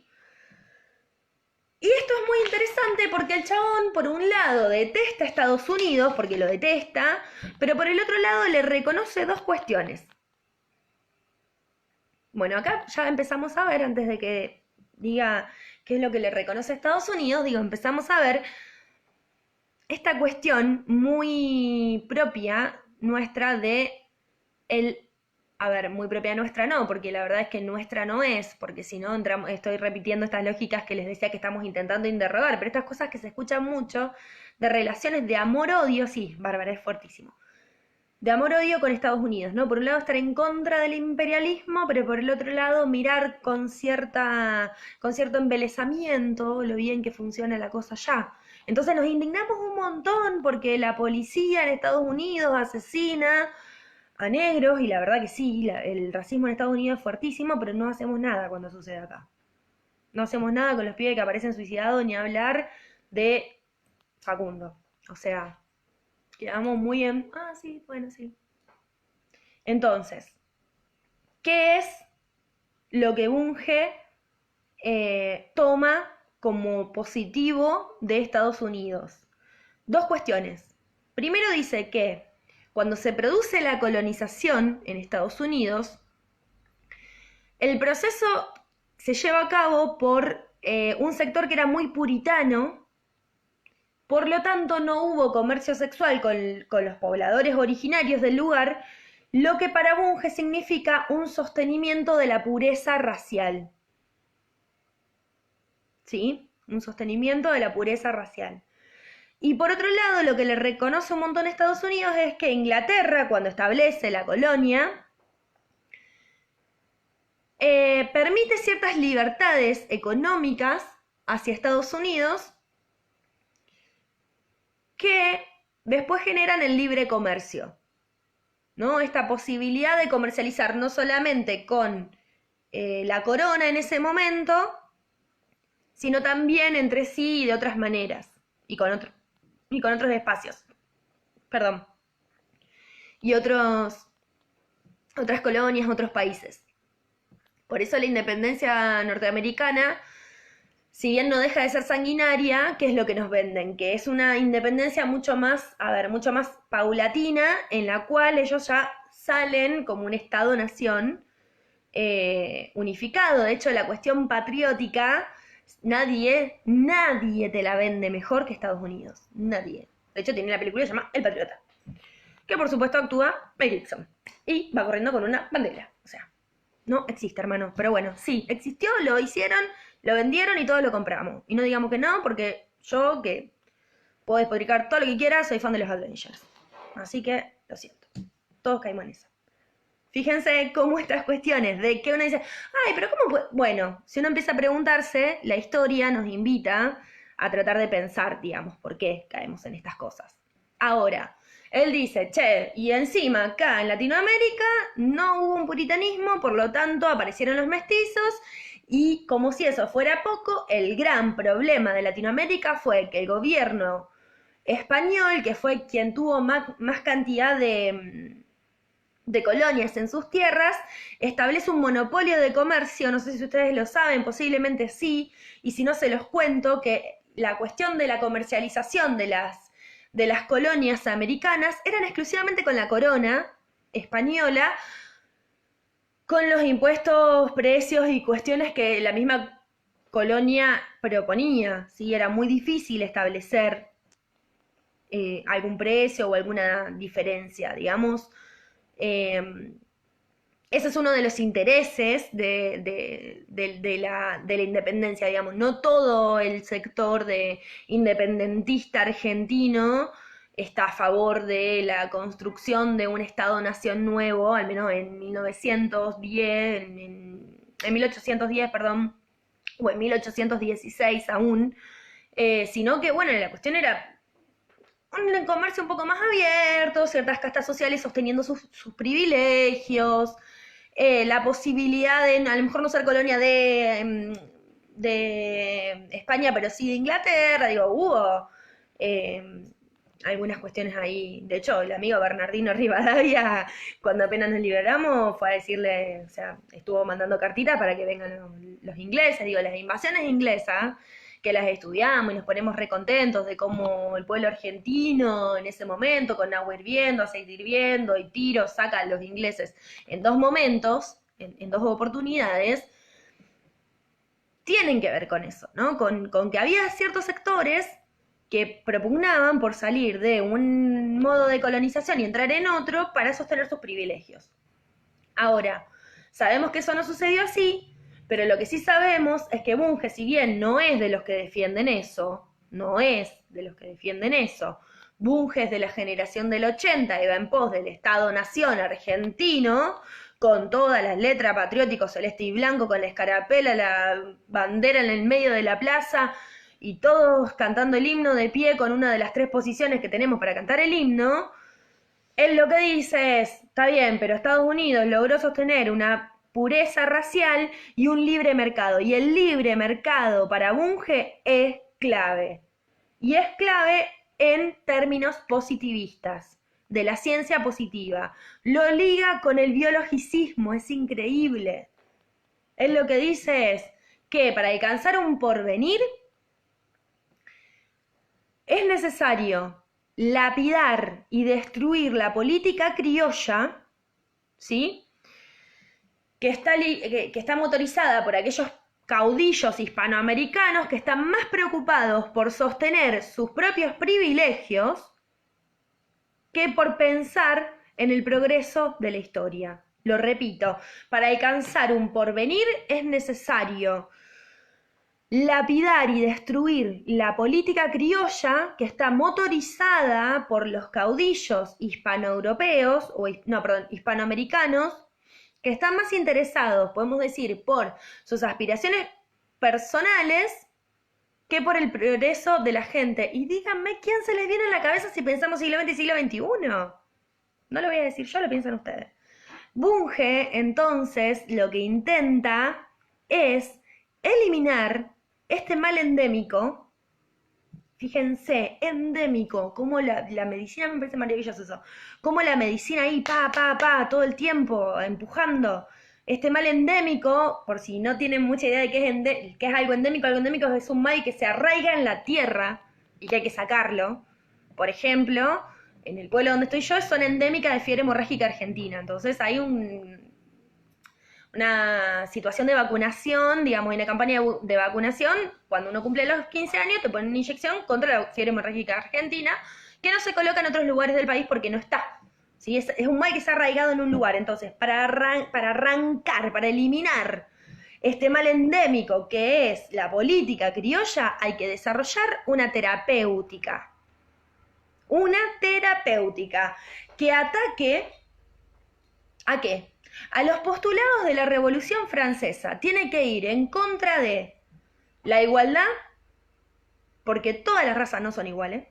Speaker 1: Y esto es muy interesante porque el chabón, por un lado, detesta a Estados Unidos, porque lo detesta, pero por el otro lado le reconoce 2 cuestiones. Bueno, acá ya empezamos a ver, antes de que diga qué es lo que le reconoce a Estados Unidos, empezamos a ver esta cuestión muy propia nuestra de muy propia nuestra no, porque la verdad es que nuestra no es, porque si no estoy repitiendo estas lógicas que les decía que estamos intentando interrogar, pero estas cosas que se escuchan mucho de relaciones de amor-odio, sí, Bárbara, es fuertísimo, de amor-odio con Estados Unidos, ¿no? Por un lado estar en contra del imperialismo, pero por el otro lado mirar con cierto embelesamiento lo bien que funciona la cosa allá. Entonces nos indignamos un montón porque la policía en Estados Unidos asesina a negros, y la verdad que sí, el racismo en Estados Unidos es fuertísimo, pero no hacemos nada cuando sucede acá. No hacemos nada con los pibes que aparecen suicidados, ni hablar de Facundo. O sea, quedamos muy en, sí, bueno, sí. Entonces, ¿qué es lo que Bunge toma como positivo de Estados Unidos? 2 cuestiones. Primero dice que cuando se produce la colonización en Estados Unidos, el proceso se lleva a cabo por un sector que era muy puritano, por lo tanto no hubo comercio sexual con los pobladores originarios del lugar, lo que para Bunge significa un sostenimiento de la pureza racial. ¿Sí? Un sostenimiento de la pureza racial. Y por otro lado, lo que le reconoce un montón a Estados Unidos es que Inglaterra, cuando establece la colonia, permite ciertas libertades económicas hacia Estados Unidos que después generan el libre comercio, ¿no? Esta posibilidad de comercializar no solamente con la corona en ese momento, sino también entre sí y de otras maneras, y con otros espacios, perdón, y otras colonias, otros países. Por eso la independencia norteamericana, si bien no deja de ser sanguinaria, ¿qué es lo que nos venden? Que es una independencia mucho más paulatina, en la cual ellos ya salen como un Estado-nación unificado. De hecho, la cuestión patriótica, nadie te la vende mejor que Estados Unidos. Nadie. De hecho, tiene la película que se llama El Patriota, que por supuesto actúa Mel Gibson. Y va corriendo con una bandera. O sea, no existe, hermano. Pero bueno, sí, existió, lo hicieron, lo vendieron y todos lo compramos. Y no digamos que no, porque yo, que puedo despotricar todo lo que quiera, soy fan de los Avengers. Así que, lo siento. Todos caímos en eso. Fíjense cómo estas cuestiones de que uno dice, ay, pero ¿cómo puede? Bueno, si uno empieza a preguntarse, la historia nos invita a tratar de pensar, digamos, por qué caemos en estas cosas. Ahora, él dice, che, y encima acá en Latinoamérica no hubo un puritanismo, por lo tanto aparecieron los mestizos, y como si eso fuera poco, el gran problema de Latinoamérica fue que el gobierno español, que fue quien tuvo más cantidad de colonias en sus tierras, establece un monopolio de comercio, no sé si ustedes lo saben, posiblemente sí, y si no se los cuento, que la cuestión de la comercialización de las colonias americanas eran exclusivamente con la corona española, con los impuestos, precios y cuestiones que la misma colonia proponía, ¿sí? Era muy difícil establecer algún precio o alguna diferencia, digamos. Ese es uno de los intereses de la independencia, digamos. No todo el sector de independentista argentino está a favor de la construcción de un Estado-nación nuevo, al menos en 1910, en 1810, perdón, o en 1816 aún, sino que, bueno, la cuestión era un comercio un poco más abierto, ciertas castas sociales sosteniendo sus privilegios, la posibilidad de a lo mejor no ser colonia de España, pero sí de Inglaterra, digo, hubo eh, algunas cuestiones ahí. De hecho, el amigo Bernardino Rivadavia, cuando apenas nos liberamos, fue a decirle, o sea, estuvo mandando cartitas para que vengan los ingleses, digo, las invasiones inglesas, que las estudiamos y nos ponemos recontentos de cómo el pueblo argentino en ese momento, con agua hirviendo, aceite hirviendo y tiros, saca a los ingleses en dos momentos, en dos oportunidades, tienen que ver con eso, ¿no? Con que había ciertos sectores que propugnaban por salir de un modo de colonización y entrar en otro para sostener sus privilegios. Ahora, sabemos que eso no sucedió así, pero lo que sí sabemos es que Bunge, si bien no es de los que defienden eso, no es de los que defienden eso, Bunge es de la generación del 80 y va en pos del Estado-Nación argentino, con todas las letras patriótico celeste y blanco, con la escarapela, la bandera en el medio de la plaza, y todos cantando el himno de pie con una de las tres posiciones que tenemos para cantar el himno. Él lo que dice es, está bien, pero Estados Unidos logró sostener una pureza racial y un libre mercado. Y el libre mercado para Bunge es clave. Y es clave en términos positivistas, de la ciencia positiva. Lo liga con el biologicismo, es increíble. Él lo que dice es que para alcanzar un porvenir es necesario lapidar y destruir la política criolla, ¿sí? Que está motorizada por aquellos caudillos hispanoamericanos que están más preocupados por sostener sus propios privilegios que por pensar en el progreso de la historia. Lo repito, para alcanzar un porvenir es necesario lapidar y destruir la política criolla que está motorizada por los caudillos hispanoeuropeos, hispanoamericanos, que están más interesados, podemos decir, por sus aspiraciones personales que por el progreso de la gente. Y díganme, ¿quién se les viene a la cabeza si pensamos siglo XX y siglo XXI? No lo voy a decir yo, lo piensan ustedes. Bunge, entonces, lo que intenta es eliminar este mal endémico. Fíjense, endémico, como la medicina, me parece maravilloso eso, como la medicina ahí, todo el tiempo, empujando. Este mal endémico, por si no tienen mucha idea de qué es algo endémico es un mal que se arraiga en la tierra y que hay que sacarlo. Por ejemplo, en el pueblo donde estoy yo son endémicas de fiebre hemorrágica argentina, entonces hay una situación de vacunación, digamos, una campaña de vacunación, cuando uno cumple los 15 años te ponen una inyección contra la fiebre hemorrágica argentina, que no se coloca en otros lugares del país porque no está. ¿Sí? Es un mal que se ha arraigado en un lugar. Entonces, para arrancar, para eliminar este mal endémico que es la política criolla, hay que desarrollar una terapéutica. Una terapéutica que ataque ¿a qué? A los postulados de la Revolución Francesa tiene que ir en contra de la igualdad, porque todas las razas no son iguales,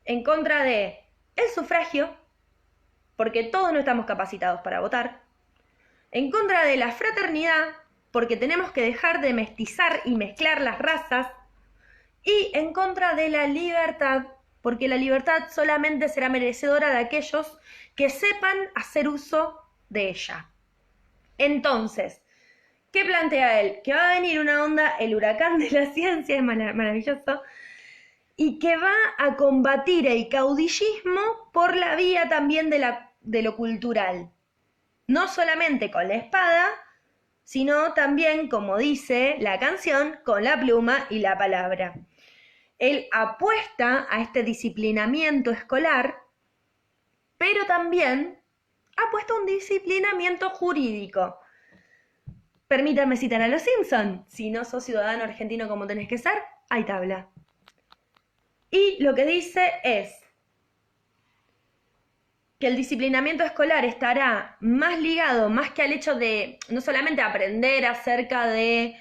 Speaker 1: en contra de el sufragio, porque todos no estamos capacitados para votar, en contra de la fraternidad, porque tenemos que dejar de mestizar y mezclar las razas, y en contra de la libertad, porque la libertad solamente será merecedora de aquellos que sepan hacer uso de ella. Entonces, ¿qué plantea él? Que va a venir una onda, el huracán de la ciencia, es maravilloso, y que va a combatir el caudillismo por la vía también de lo cultural. No solamente con la espada, sino también, como dice la canción, con la pluma y la palabra. Él apuesta a este disciplinamiento escolar, pero también apuesta a un disciplinamiento jurídico. Permítanme citar a los Simpson. Si no sos ciudadano argentino como tenés que ser, hay tabla. Y lo que dice es que el disciplinamiento escolar estará más ligado, más que al hecho de no solamente aprender acerca de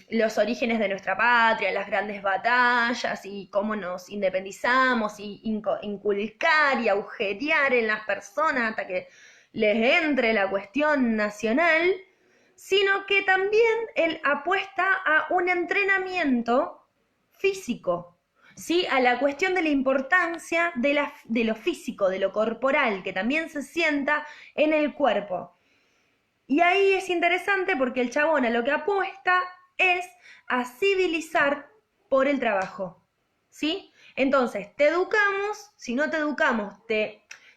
Speaker 1: los orígenes de nuestra patria, las grandes batallas y cómo nos independizamos y inculcar y agujerear en las personas hasta que les entre la cuestión nacional, sino que también él apuesta a un entrenamiento físico, ¿sí? A la cuestión de la importancia de lo físico, de lo corporal, que también se sienta en el cuerpo. Y ahí es interesante porque el chabón a lo que apuesta es a civilizar por el trabajo, ¿sí? Entonces, te educamos, si no te educamos,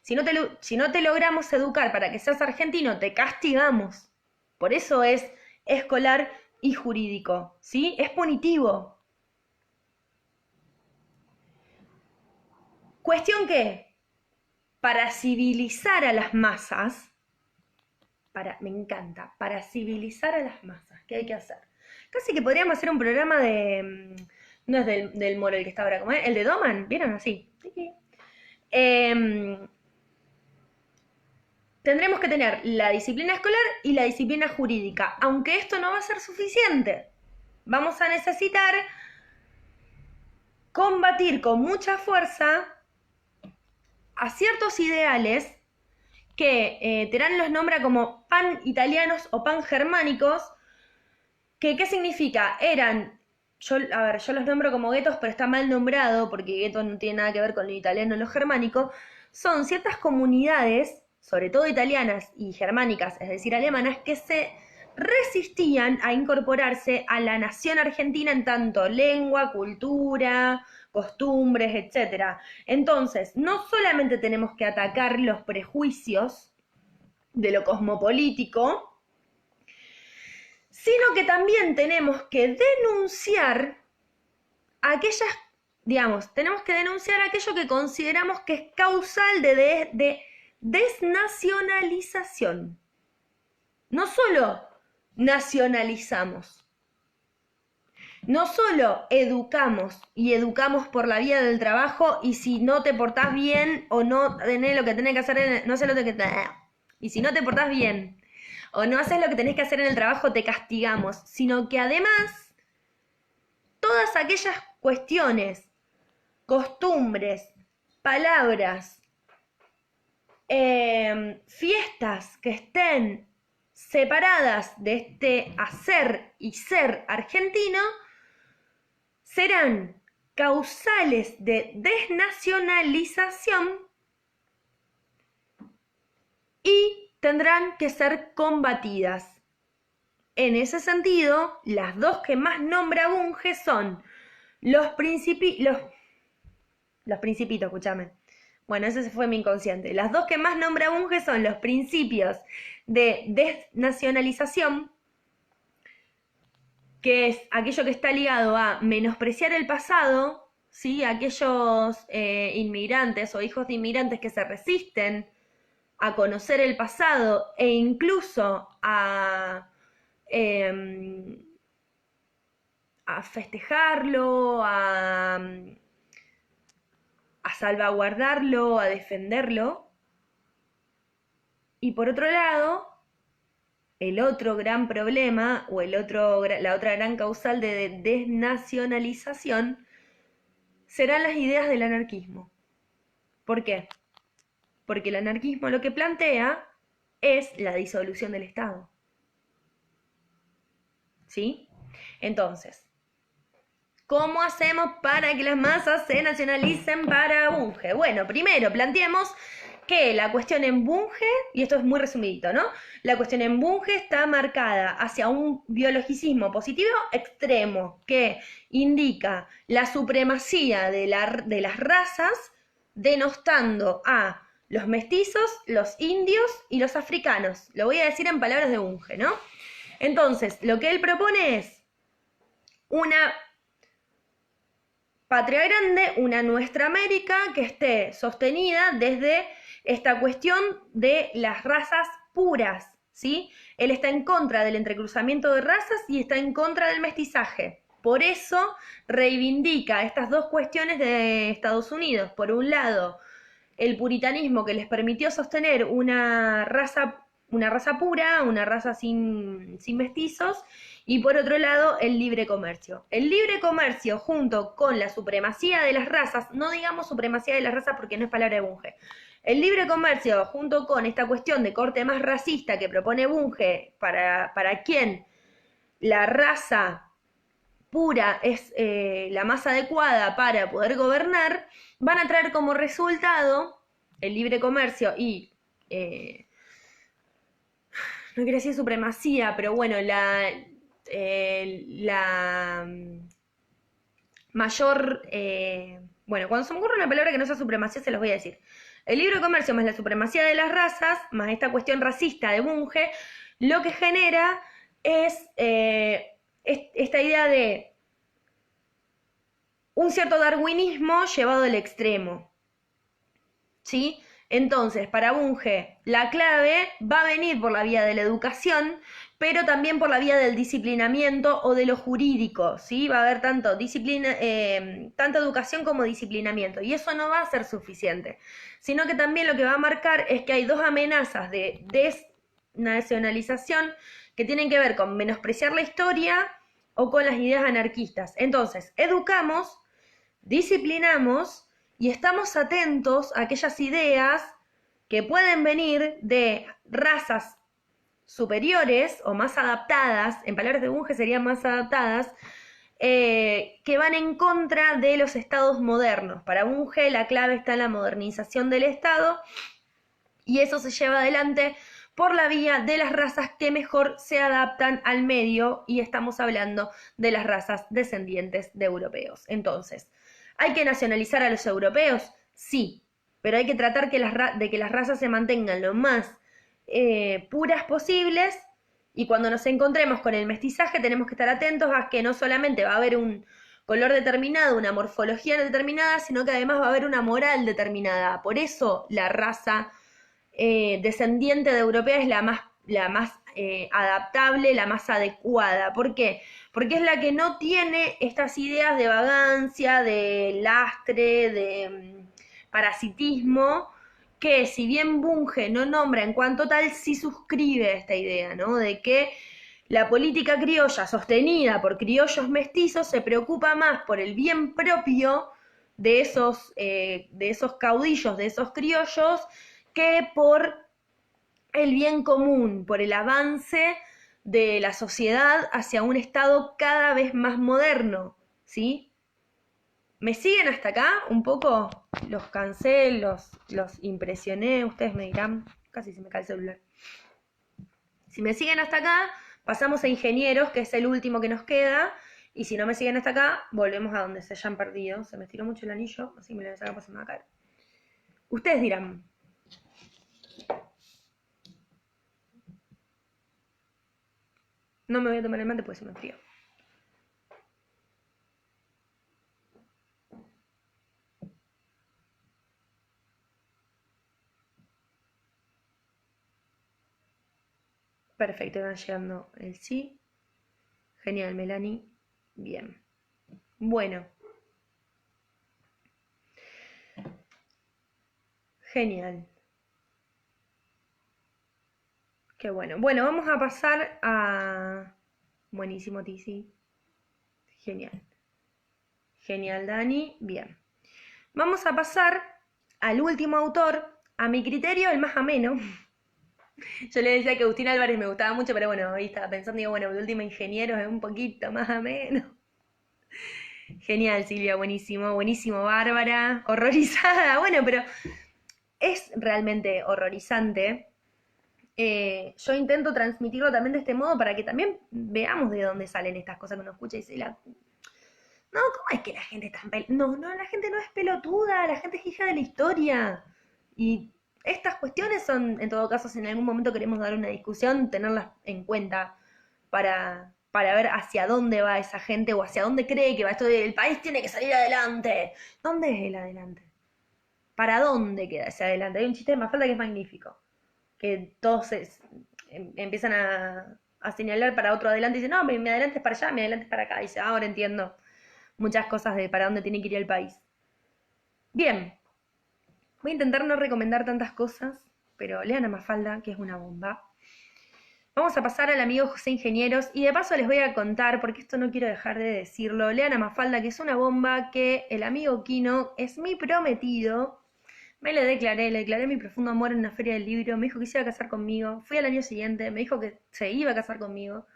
Speaker 1: si no te logramos educar para que seas argentino, te castigamos. Por eso es escolar y jurídico, ¿sí? Es punitivo. Cuestión que, para civilizar a las masas, me encanta, para civilizar a las masas, ¿qué hay que hacer? Casi que podríamos hacer un programa de, no es del Moro el que está ahora, ¿cómo es? El de Doman, ¿vieron? Así. Tendremos que tener la disciplina escolar y la disciplina jurídica, aunque esto no va a ser suficiente. Vamos a necesitar combatir con mucha fuerza a ciertos ideales que Terán los nombra como pan-italianos o pan-germánicos, que ¿qué significa? Yo los nombro como guetos, pero está mal nombrado, porque gueto no tiene nada que ver con lo italiano o lo germánico, son ciertas comunidades, sobre todo italianas y germánicas, es decir, alemanas, que se resistían a incorporarse a la nación argentina en tanto lengua, cultura, costumbres, etc. Entonces, no solamente tenemos que atacar los prejuicios de lo cosmopolítico, sino que también tenemos que denunciar tenemos que denunciar aquello que consideramos que es causal de desnacionalización. No solo nacionalizamos, no solo educamos y educamos por la vía del trabajo y si no te portás bien o no tenés lo que tenés que hacer, no sé lo que y si no te portás bien o no haces lo que tenés que hacer en el trabajo te castigamos, sino que además todas aquellas cuestiones, costumbres, palabras, fiestas que estén separadas de este hacer y ser argentino, serán causales de desnacionalización y tendrán que ser combatidas. En ese sentido, las dos que más nombra Bunge son los principitos, escúchame. Bueno, ese fue mi inconsciente. Las dos que más nombra Bunge son los principios de desnacionalización, que es aquello que está ligado a menospreciar el pasado, ¿sí? Aquellos inmigrantes o hijos de inmigrantes que se resisten a conocer el pasado e incluso a festejarlo, a salvaguardarlo, a defenderlo. Y por otro lado, el otro gran problema o la otra gran causal de desnacionalización serán las ideas del anarquismo. ¿Por qué? Porque el anarquismo lo que plantea es la disolución del Estado. ¿Sí? Entonces, ¿cómo hacemos para que las masas se nacionalicen para Bunge? Bueno, primero planteemos que la cuestión en Bunge, y esto es muy resumidito, ¿no? La cuestión en Bunge está marcada hacia un biologicismo positivo extremo que indica la supremacía de las razas, denostando a los mestizos, los indios y los africanos. Lo voy a decir en palabras de Bunge, ¿no? Entonces, lo que él propone es una patria grande, una nuestra América que esté sostenida desde esta cuestión de las razas puras, ¿sí? Él está en contra del entrecruzamiento de razas y está en contra del mestizaje. Por eso reivindica estas dos cuestiones de Estados Unidos. Por un lado, el puritanismo que les permitió sostener una raza pura, una raza sin mestizos, y por otro lado el libre comercio. El libre comercio junto con la supremacía de las razas, no digamos supremacía de las razas porque no es palabra de Bunge, el libre comercio junto con esta cuestión de corte más racista que propone Bunge, para quien la raza pura es la más adecuada para poder gobernar, van a traer como resultado el libre comercio y no quiero decir supremacía, pero bueno, la mayor, bueno, cuando se me ocurre una palabra que no sea supremacía se los voy a decir. El libre comercio más la supremacía de las razas, más esta cuestión racista de Bunge, lo que genera es esta idea de un cierto darwinismo llevado al extremo, ¿sí? Entonces, para Bunge, la clave va a venir por la vía de la educación, pero también por la vía del disciplinamiento o de lo jurídico, ¿sí? Va a haber tanto educación como disciplinamiento, y eso no va a ser suficiente, sino que también lo que va a marcar es que hay dos amenazas de desnacionalización que tienen que ver con menospreciar la historia o con las ideas anarquistas. Entonces, educamos, disciplinamos y estamos atentos a aquellas ideas que pueden venir de razas superiores o más adaptadas, en palabras de Bunge serían más adaptadas, que van en contra de los estados modernos. Para Bunge la clave está en la modernización del Estado y eso se lleva adelante por la vía de las razas que mejor se adaptan al medio, y estamos hablando de las razas descendientes de europeos. Entonces, ¿hay que nacionalizar a los europeos? Sí, pero hay que tratar de que las razas se mantengan lo más puras posibles, y cuando nos encontremos con el mestizaje tenemos que estar atentos a que no solamente va a haber un color determinado, una morfología determinada, sino que además va a haber una moral determinada. Por eso la raza descendiente de europea es la más adaptable, la más adecuada. ¿Por qué? Porque es la que no tiene estas ideas de vagancia, de lastre, de parasitismo, que si bien Bunge no nombra en cuanto tal, sí suscribe esta idea, ¿no? De que la política criolla sostenida por criollos mestizos se preocupa más por el bien propio de esos caudillos, de esos criollos, que por el bien común, por el avance de la sociedad hacia un Estado cada vez más moderno, ¿sí? ¿Me siguen hasta acá? Un poco los cansé, los impresioné, ustedes me dirán, casi se me cae el celular. Si me siguen hasta acá, pasamos a ingenieros, que es el último que nos queda, y si no me siguen hasta acá, volvemos a donde se hayan perdido. Se me estiró mucho el anillo, así me lo voy a sacar, pues se me va a caer. Ustedes dirán. No me voy a tomar el mate porque se me enfrió. Perfecto, van llegando el sí. Genial, Melanie. Bien. Bueno. Genial. Qué bueno. Bueno, vamos a pasar a... Buenísimo, Tizi. Genial. Genial, Dani. Bien. Vamos a pasar al último autor, a mi criterio, el más ameno. Yo le decía que Agustín Álvarez me gustaba mucho, pero bueno, hoy estaba pensando, digo, bueno, el último ingeniero es un poquito más ameno. Genial, Silvia, buenísimo, buenísimo, Bárbara, horrorizada, bueno, pero es realmente horrorizante. Yo intento transmitirlo también de este modo para que también veamos de dónde salen estas cosas que uno escucha y dice, no, ¿cómo es que la gente es tan No, la gente no es pelotuda, la gente es hija de la historia. Y estas cuestiones son, en todo caso, si en algún momento queremos dar una discusión, tenerlas en cuenta para ver hacia dónde va esa gente o hacia dónde cree que va esto de el país tiene que salir adelante. ¿Dónde es el adelante? ¿Para dónde queda ese adelante? Hay un chiste de Mafalda que es magnífico, que todos empiezan a señalar para otro adelante y dicen, no, mi adelante es para allá, mi adelante es para acá. Y dice, ahora entiendo muchas cosas de para dónde tiene que ir el país. Bien, voy a intentar no recomendar tantas cosas, pero lean a Mafalda, que es una bomba. Vamos a pasar al amigo José Ingenieros, y de paso les voy a contar, porque esto no quiero dejar de decirlo, lean a Mafalda, que es una bomba, que el amigo Kino es mi prometido. Le declaré mi profundo amor en una feria del libro, me dijo que se iba a casar conmigo, fui al año siguiente, me dijo que se iba a casar conmigo,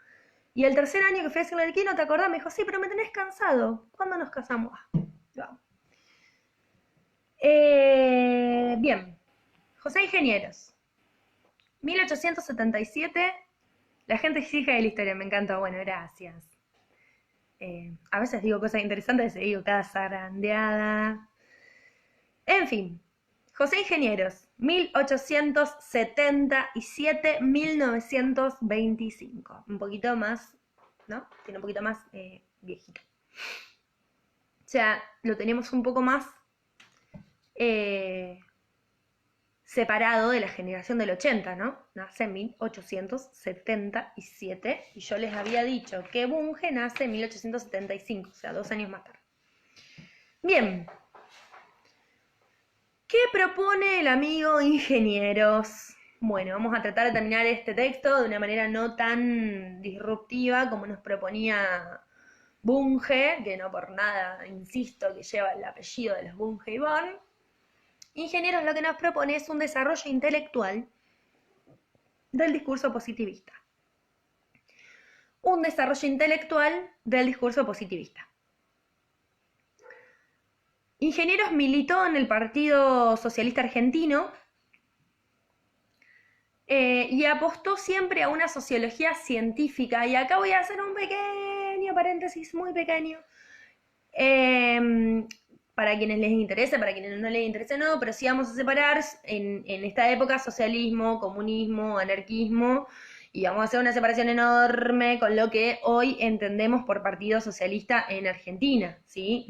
Speaker 1: y el tercer año que fui a decirle al Kino, ¿te acordás? Me dijo, sí, pero me tenés cansado, ¿cuándo nos casamos? Vamos. Bien, José Ingenieros, 1877, la gente es hija de la historia, me encanta, bueno, gracias. A veces digo cosas interesantes y digo cada zarandeada. En fin, José Ingenieros, 1877-1925. Un poquito más, ¿no? Tiene un poquito más viejito. O sea, lo tenemos un poco más separado de la generación del 80, ¿no? Nace en 1877 y yo les había dicho que Bunge nace en 1875, o sea, 2 años más tarde. Bien. ¿Qué propone el amigo Ingenieros? Bueno, vamos a tratar de terminar este texto de una manera no tan disruptiva como nos proponía Bunge, que no por nada, insisto, que lleva el apellido de los Bunge y Born. Ingenieros lo que nos propone es un desarrollo intelectual del discurso positivista. Un desarrollo intelectual del discurso positivista. Ingenieros militó en el Partido Socialista Argentino y apostó siempre a una sociología científica. Y acá voy a hacer un pequeño paréntesis, muy pequeño. Para quienes les interese, para quienes no les interese, no, pero sí vamos a separar en esta época socialismo, comunismo, anarquismo, y vamos a hacer una separación enorme con lo que hoy entendemos por Partido Socialista en Argentina, ¿sí?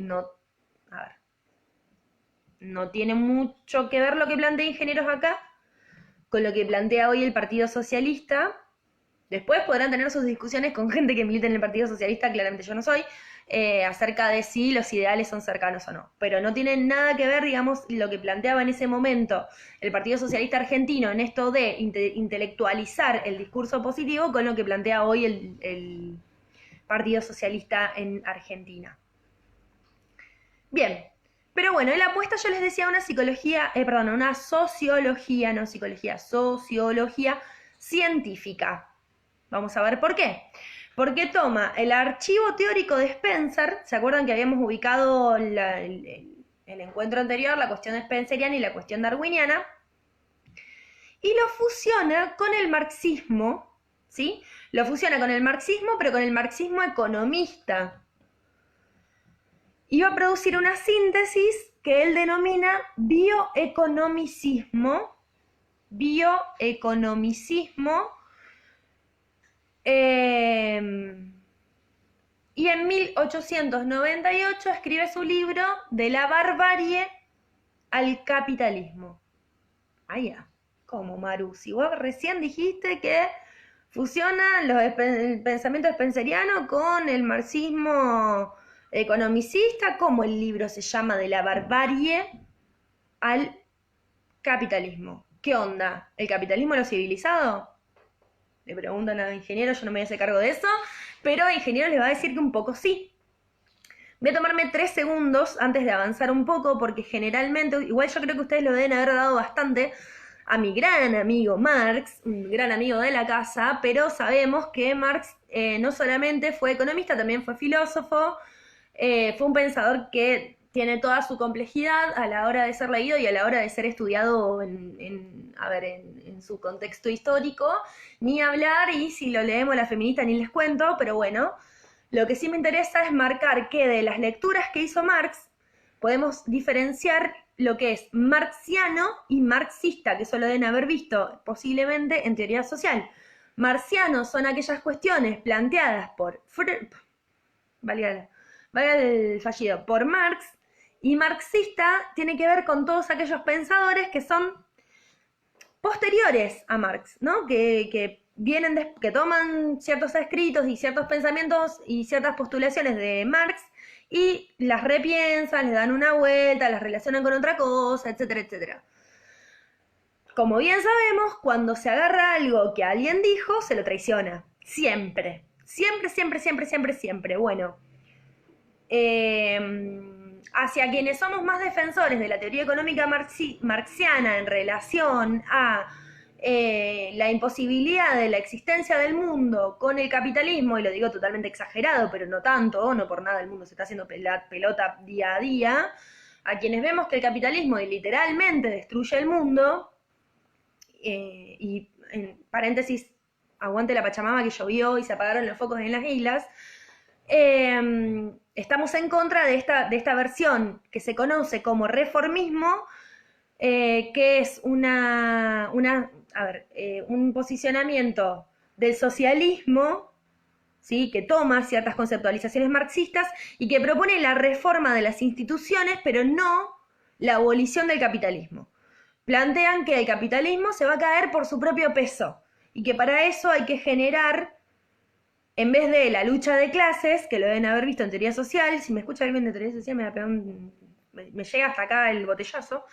Speaker 1: No tiene mucho que ver lo que plantea Ingenieros acá con lo que plantea hoy el Partido Socialista. Después podrán tener sus discusiones con gente que milita en el Partido Socialista, claramente yo no soy, acerca de si los ideales son cercanos o no. Pero no tiene nada que ver, digamos, lo que planteaba en ese momento el Partido Socialista Argentino en esto de intelectualizar el discurso positivo con lo que plantea hoy el Partido Socialista en Argentina. Bien. Pero bueno, él apuesta, yo les decía, una sociología, no psicología, sociología científica. Vamos a ver por qué. Porque toma el archivo teórico de Spencer, ¿se acuerdan que habíamos ubicado el encuentro anterior, la cuestión spenceriana y la cuestión darwiniana? Y lo fusiona con el marxismo, ¿sí? Lo fusiona con el marxismo, pero con el marxismo economista. Y va a producir una síntesis que él denomina bioeconomicismo. Y en 1898 escribe su libro De la barbarie al capitalismo. Ah, ya. ¿Cómo, Maru? Si vos recién dijiste que fusiona el pensamiento spenceriano con el marxismo economicista, ¿cómo el libro se llama De la barbarie al capitalismo? ¿Qué onda? ¿El capitalismo lo civilizado? le preguntan a ingenieros, yo no me voy a hacer cargo de eso, pero a ingenieros les va a decir que un poco sí. Voy a tomarme 3 segundos antes de avanzar un poco, porque generalmente, igual yo creo que ustedes lo deben haber dado bastante a mi gran amigo Marx, un gran amigo de la casa, pero sabemos que Marx no solamente fue economista, también fue filósofo, fue un pensador que tiene toda su complejidad a la hora de ser leído y a la hora de ser estudiado en su contexto histórico, ni hablar, y si lo leemos la feminista ni les cuento, pero bueno, lo que sí me interesa es marcar que de las lecturas que hizo Marx podemos diferenciar lo que es marxiano y marxista, que eso lo deben haber visto posiblemente en teoría social. Marxiano son aquellas cuestiones planteadas por valga el fallido, por Marx, y marxista tiene que ver con todos aquellos pensadores que son posteriores a Marx, ¿no? Que vienen que toman ciertos escritos y ciertos pensamientos y ciertas postulaciones de Marx y las repiensan, les dan una vuelta, las relacionan con otra cosa, etcétera, etcétera. Como bien sabemos, cuando se agarra algo que alguien dijo, se lo traiciona. Siempre. Siempre, siempre, siempre, siempre, siempre. Bueno, hacia quienes somos más defensores de la teoría económica marxiana en relación a la imposibilidad de la existencia del mundo con el capitalismo, y lo digo totalmente exagerado, pero no tanto, no por nada el mundo se está haciendo pelota día a día, a quienes vemos que el capitalismo literalmente destruye el mundo, y en paréntesis, aguante la Pachamama que llovió y se apagaron los focos en las islas, estamos en contra de esta versión que se conoce como reformismo, que es un posicionamiento del socialismo, ¿sí? Que toma ciertas conceptualizaciones marxistas y que propone la reforma de las instituciones, pero no la abolición del capitalismo. Plantean que el capitalismo se va a caer por su propio peso y que para eso hay que generar, en vez de la lucha de clases, que lo deben haber visto en teoría social, si me escucha alguien de teoría social me llega hasta acá el botellazo,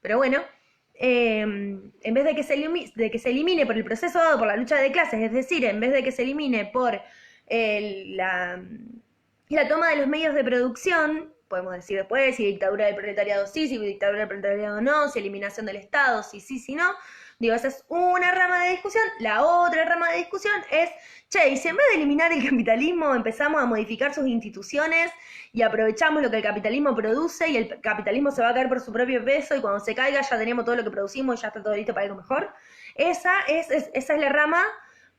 Speaker 1: pero bueno, en vez de que se elimine por el proceso dado por la lucha de clases, es decir, en vez de que se elimine por la toma de los medios de producción, podemos decir después si dictadura del proletariado sí, si dictadura del proletariado no, si eliminación del Estado, si sí, si no. Digo, esa es una rama de discusión. La otra rama de discusión es, che, y si en vez de eliminar el capitalismo empezamos a modificar sus instituciones y aprovechamos lo que el capitalismo produce y el capitalismo se va a caer por su propio peso y cuando se caiga ya tenemos todo lo que producimos y ya está todo listo para algo mejor. Esa es la rama,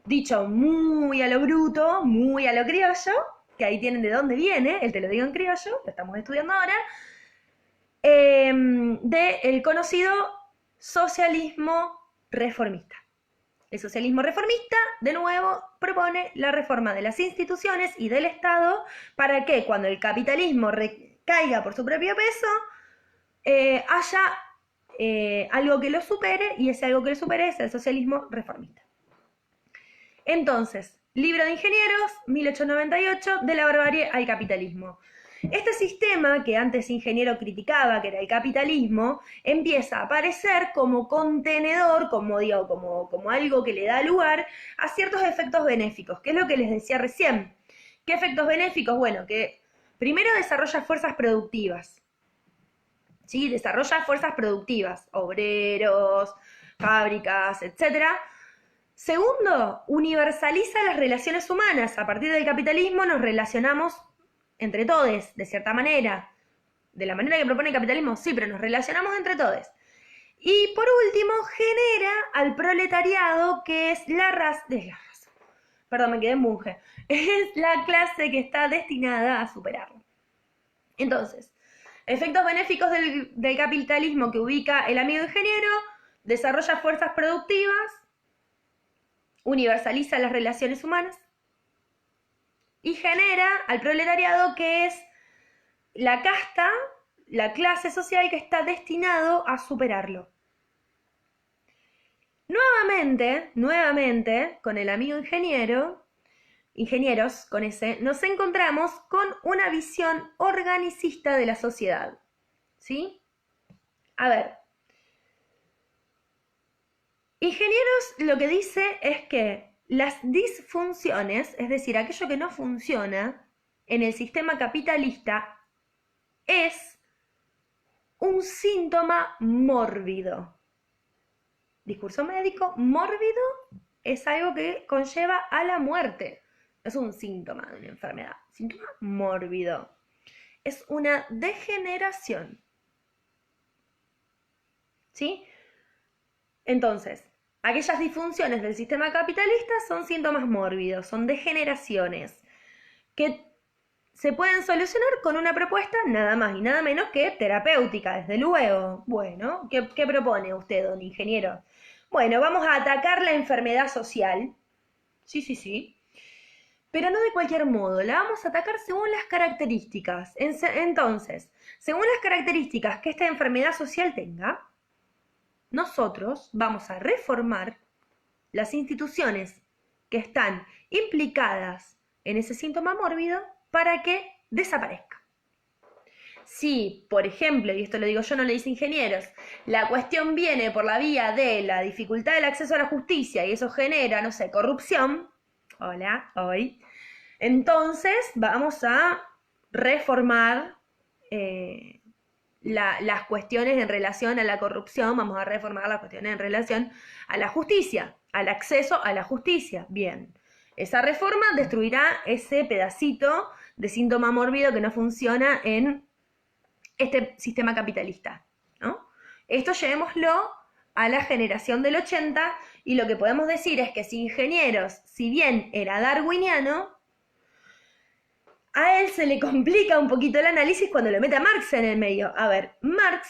Speaker 1: dicho muy a lo bruto, muy a lo criollo, que ahí tienen de dónde viene, el te lo digo en criollo, lo estamos estudiando ahora, del conocido socialismo reformista. El socialismo reformista, de nuevo, propone la reforma de las instituciones y del Estado para que cuando el capitalismo recaiga por su propio peso, haya algo que lo supere, y ese algo que lo supere es el socialismo reformista. Entonces, Libro de Ingenieros, 1898, De la barbarie al capitalismo. Este sistema que antes Ingeniero criticaba, que era el capitalismo, empieza a aparecer como contenedor, como algo que le da lugar a ciertos efectos benéficos, que es lo que les decía recién. ¿Qué efectos benéficos? Bueno, que primero desarrolla fuerzas productivas, ¿sí? Desarrolla fuerzas productivas, obreros, fábricas, etcétera. Segundo, universaliza las relaciones humanas. A partir del capitalismo nos relacionamos entre todos, de cierta manera. De la manera que propone el capitalismo, sí, pero nos relacionamos entre todos. Y por último, genera al proletariado, que es la raza. Perdón, me quedé en monje. Es la clase que está destinada a superarlo. Entonces, efectos benéficos del capitalismo que ubica el amigo ingeniero: desarrolla fuerzas productivas, universaliza las relaciones humanas y genera al proletariado, que es la casta, la clase social que está destinado a superarlo. Nuevamente, con el amigo ingenieros, con ese, nos encontramos con una visión organicista de la sociedad. ¿Sí? A ver, Ingenieros lo que dice es que Las disfunciones, es decir, aquello que no funciona en el sistema capitalista, es un síntoma mórbido. Discurso médico, mórbido es algo que conlleva a la muerte. No es un síntoma de una enfermedad, síntoma mórbido. Es una degeneración. ¿Sí? Entonces, aquellas disfunciones del sistema capitalista son síntomas mórbidos, son degeneraciones que se pueden solucionar con una propuesta nada más y nada menos que terapéutica, desde luego. Bueno, ¿qué propone usted, don ingeniero? Bueno, vamos a atacar la enfermedad social. Sí. Pero no de cualquier modo, la vamos a atacar según las características. Entonces, según las características que esta enfermedad social tenga, nosotros vamos a reformar las instituciones que están implicadas en ese síntoma mórbido para que desaparezca. Si, por ejemplo, y esto lo digo yo, no lo dice ingenieros, la cuestión viene por la vía de la dificultad del acceso a la justicia y eso genera, no sé, corrupción, hola, hoy, entonces vamos a reformar las cuestiones en relación a la corrupción, vamos a reformar las cuestiones en relación a la justicia, al acceso a la justicia. Bien, esa reforma destruirá ese pedacito de síntoma mórbido que no funciona en este sistema capitalista, ¿no? Esto llevémoslo a la generación del 80 y lo que podemos decir es que si ingenieros, si bien era darwiniano, a él se le complica un poquito el análisis cuando lo mete a Marx en el medio. A ver, Marx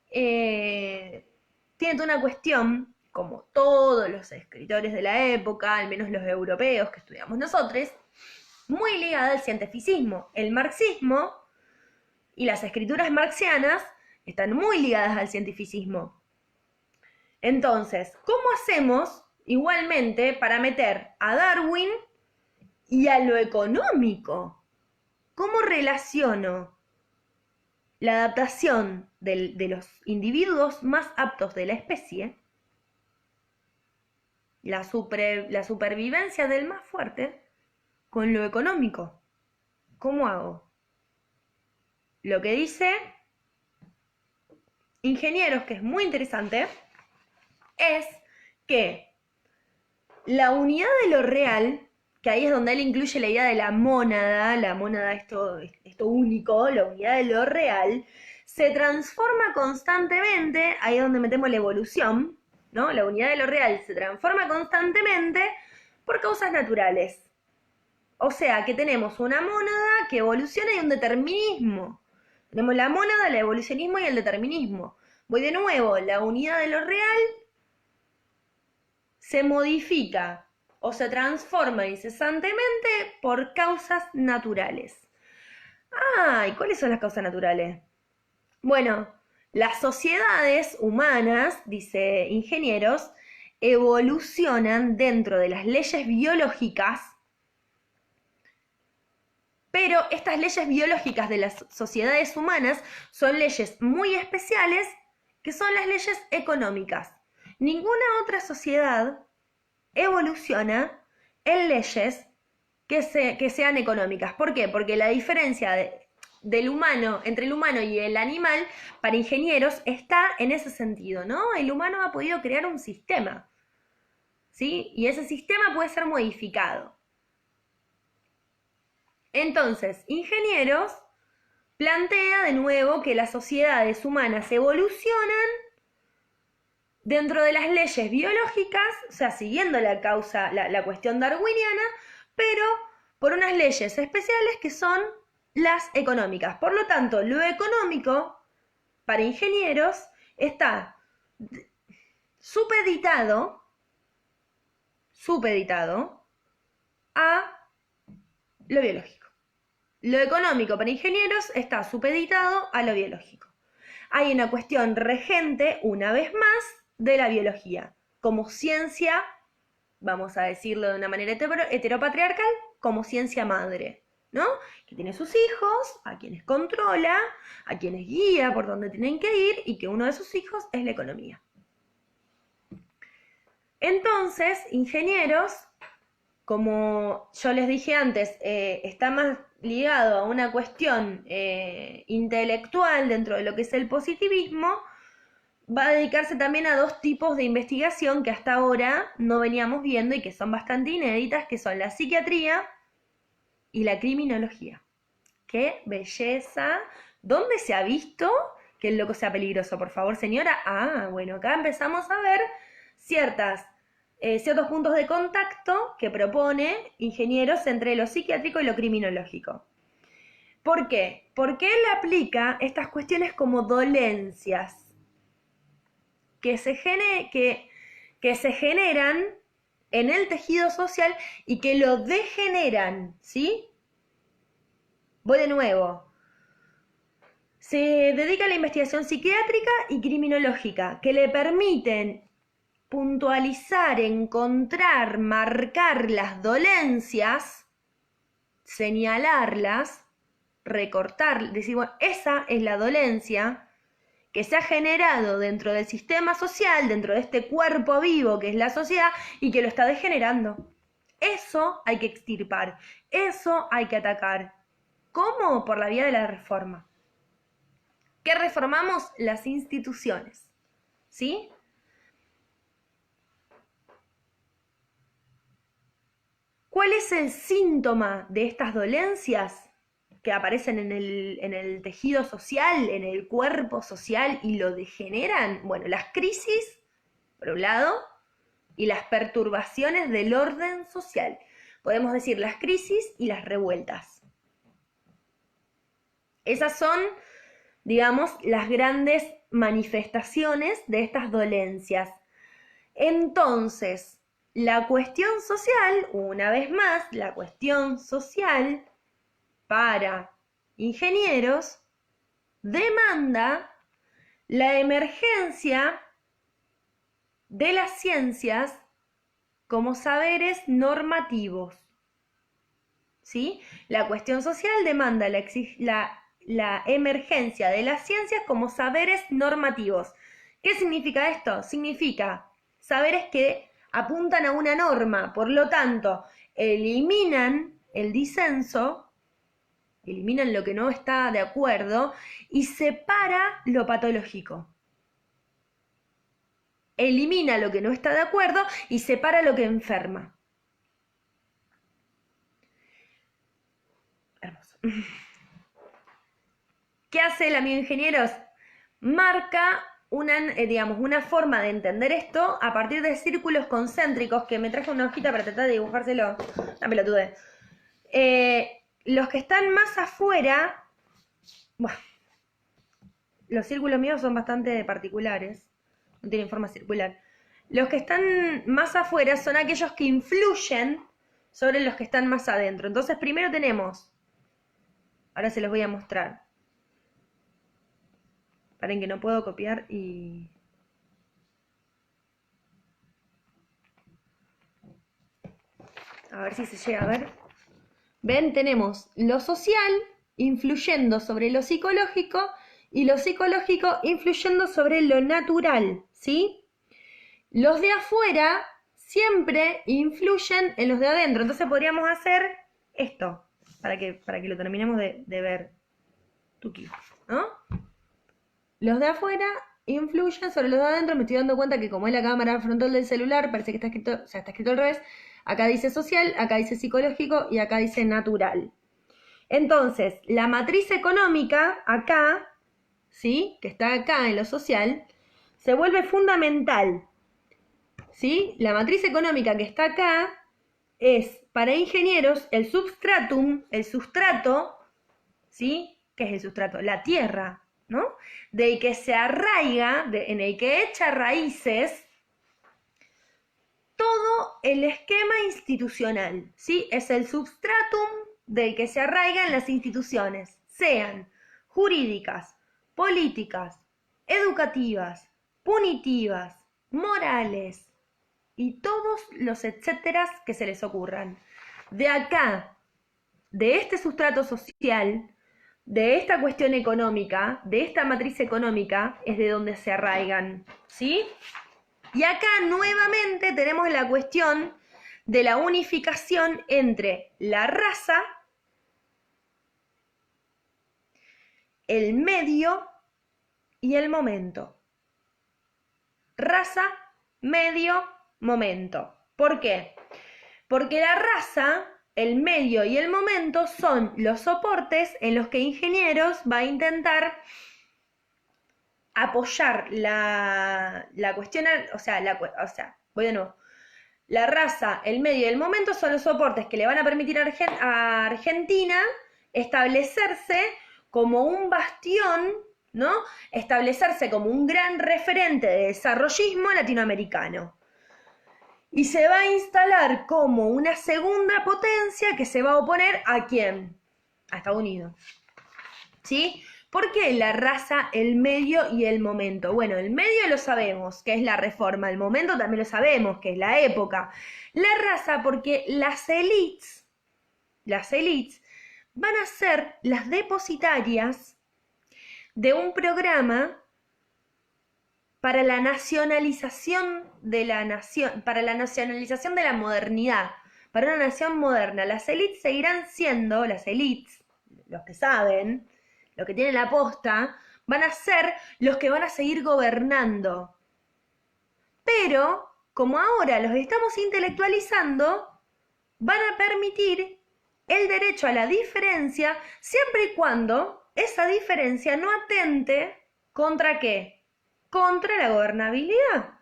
Speaker 1: tiene toda una cuestión, como todos los escritores de la época, al menos los europeos que estudiamos nosotros, muy ligada al cientificismo. El marxismo y las escrituras marxianas están muy ligadas al cientificismo. Entonces, ¿cómo hacemos igualmente para meter a Darwin y a lo económico? ¿Cómo relaciono la adaptación de los individuos más aptos de la especie, la supervivencia del más fuerte, con lo económico? ¿Cómo hago? Lo que dice ingenieros, que es muy interesante, es que la unidad de lo real, que ahí es donde él incluye la idea de la mónada esto único, la unidad de lo real, se transforma constantemente, ahí es donde metemos la evolución, ¿no? La unidad de lo real se transforma constantemente por causas naturales. O sea, que tenemos una mónada que evoluciona y un determinismo. Tenemos la mónada, el evolucionismo y el determinismo. Voy de nuevo, la unidad de lo real se modifica o se transforma incesantemente por causas naturales. ¿Y cuáles son las causas naturales? Bueno, las sociedades humanas, dice ingenieros, evolucionan dentro de las leyes biológicas, pero estas leyes biológicas de las sociedades humanas son leyes muy especiales, que son las leyes económicas. Ninguna otra sociedad evoluciona en leyes que sean económicas. ¿Por qué? Porque la diferencia del humano, entre el humano y el animal, para ingenieros, está en ese sentido, ¿no? El humano ha podido crear un sistema, ¿sí? Y ese sistema puede ser modificado. Entonces, ingenieros plantea de nuevo que las sociedades humanas evolucionan dentro de las leyes biológicas, o sea, siguiendo la cuestión darwiniana, pero por unas leyes especiales que son las económicas. Por lo tanto, lo económico, para ingenieros, está supeditado a lo biológico. Lo económico para ingenieros está supeditado a lo biológico. Hay una cuestión regente, una vez más, de la biología, como ciencia, vamos a decirlo de una manera heteropatriarcal, como ciencia madre, ¿no? Que tiene sus hijos, a quienes controla, a quienes guía por dónde tienen que ir, y que uno de sus hijos es la economía. Entonces, ingenieros, como yo les dije antes, está más ligado a una cuestión intelectual dentro de lo que es el positivismo, va a dedicarse también a dos tipos de investigación que hasta ahora no veníamos viendo y que son bastante inéditas, que son la psiquiatría y la criminología. ¡Qué belleza! ¿Dónde se ha visto que el loco sea peligroso? Por favor, señora. Ah, bueno, acá empezamos a ver ciertos puntos de contacto que propone ingenieros entre lo psiquiátrico y lo criminológico. ¿Por qué? Porque él aplica estas cuestiones como dolencias que se generan en el tejido social y que lo degeneran, ¿sí? Voy de nuevo. Se dedica a la investigación psiquiátrica y criminológica, que le permiten puntualizar, encontrar, marcar las dolencias, señalarlas, recortar, decir, bueno, esa es la dolencia que se ha generado dentro del sistema social, dentro de este cuerpo vivo que es la sociedad y que lo está degenerando. Eso hay que extirpar, eso hay que atacar. ¿Cómo? Por la vía de la reforma. ¿Qué reformamos? Las instituciones, ¿sí? ¿Cuál es el síntoma de estas dolencias que aparecen en el tejido social, en el cuerpo social y lo degeneran? Bueno, las crisis, por un lado, y las perturbaciones del orden social. Podemos decir las crisis y las revueltas. Esas son, digamos, las grandes manifestaciones de estas dolencias. Entonces, la cuestión social, una vez más, la cuestión social para ingenieros demanda la emergencia de las ciencias como saberes normativos. ¿Sí? La cuestión social demanda la emergencia de las ciencias como saberes normativos. ¿Qué significa esto? Significa saberes que apuntan a una norma, por lo tanto, eliminan el disenso, eliminan lo que no está de acuerdo y separa lo patológico. Elimina lo que no está de acuerdo y separa lo que enferma. Hermoso. ¿Qué hace el amigo ingenieros? Marca una forma de entender esto a partir de círculos concéntricos, que me traje una hojita para tratar de dibujárselo. Una pelotude. Los que están más afuera, bueno, los círculos míos son bastante particulares, no tienen forma circular. Los que están más afuera son aquellos que influyen sobre los que están más adentro. Entonces primero tenemos, ahora se los voy a mostrar. Paren que no puedo copiar y... A ver si se llega a ver. Ven, tenemos lo social influyendo sobre lo psicológico y lo psicológico influyendo sobre lo natural, ¿sí? Los de afuera siempre influyen en los de adentro. Entonces podríamos hacer esto, para que lo terminemos de ver, tuki, ¿no? Los de afuera influyen sobre los de adentro. Me estoy dando cuenta que como es la cámara frontal del celular, parece que está escrito, o sea, está escrito al revés. Acá dice social, acá dice psicológico y acá dice natural. Entonces, la matriz económica, acá, ¿sí? Que está acá en lo social, se vuelve fundamental, ¿sí? La matriz económica que está acá es, para ingenieros, el substratum, el sustrato, ¿sí? ¿Qué es el sustrato? La tierra, ¿no? Del que se arraiga, en el que echa raíces todo el esquema institucional, ¿sí? Es el substratum del que se arraiga en las instituciones, sean jurídicas, políticas, educativas, punitivas, morales y todos los etcéteras que se les ocurran. De acá, de este sustrato social, de esta cuestión económica, de esta matriz económica, es de donde se arraigan, ¿sí? Y acá nuevamente tenemos la cuestión de la unificación entre la raza, el medio y el momento. Raza, medio, momento. ¿Por qué? Porque la raza, el medio y el momento son los soportes en los que Ingenieros va a intentar apoyar la cuestión, voy de nuevo. La raza, el medio y el momento son los soportes que le van a permitir a Argentina establecerse como un bastión, ¿no? Establecerse como un gran referente de desarrollismo latinoamericano. Y se va a instalar como una segunda potencia que se va a oponer ¿a quién? A Estados Unidos. ¿Sí? ¿Por qué la raza, el medio y el momento? Bueno, el medio lo sabemos, que es la reforma. El momento también lo sabemos, que es la época. La raza, porque las élites van a ser las depositarias de un programa para la nacionalización de la nación, para la nacionalización de la modernidad, para una nación moderna. Las élites seguirán siendo, las élites, los que saben, los que tienen la posta, van a ser los que van a seguir gobernando. Pero, como ahora los estamos intelectualizando, van a permitir el derecho a la diferencia siempre y cuando esa diferencia no atente ¿contra qué? Contra la gobernabilidad.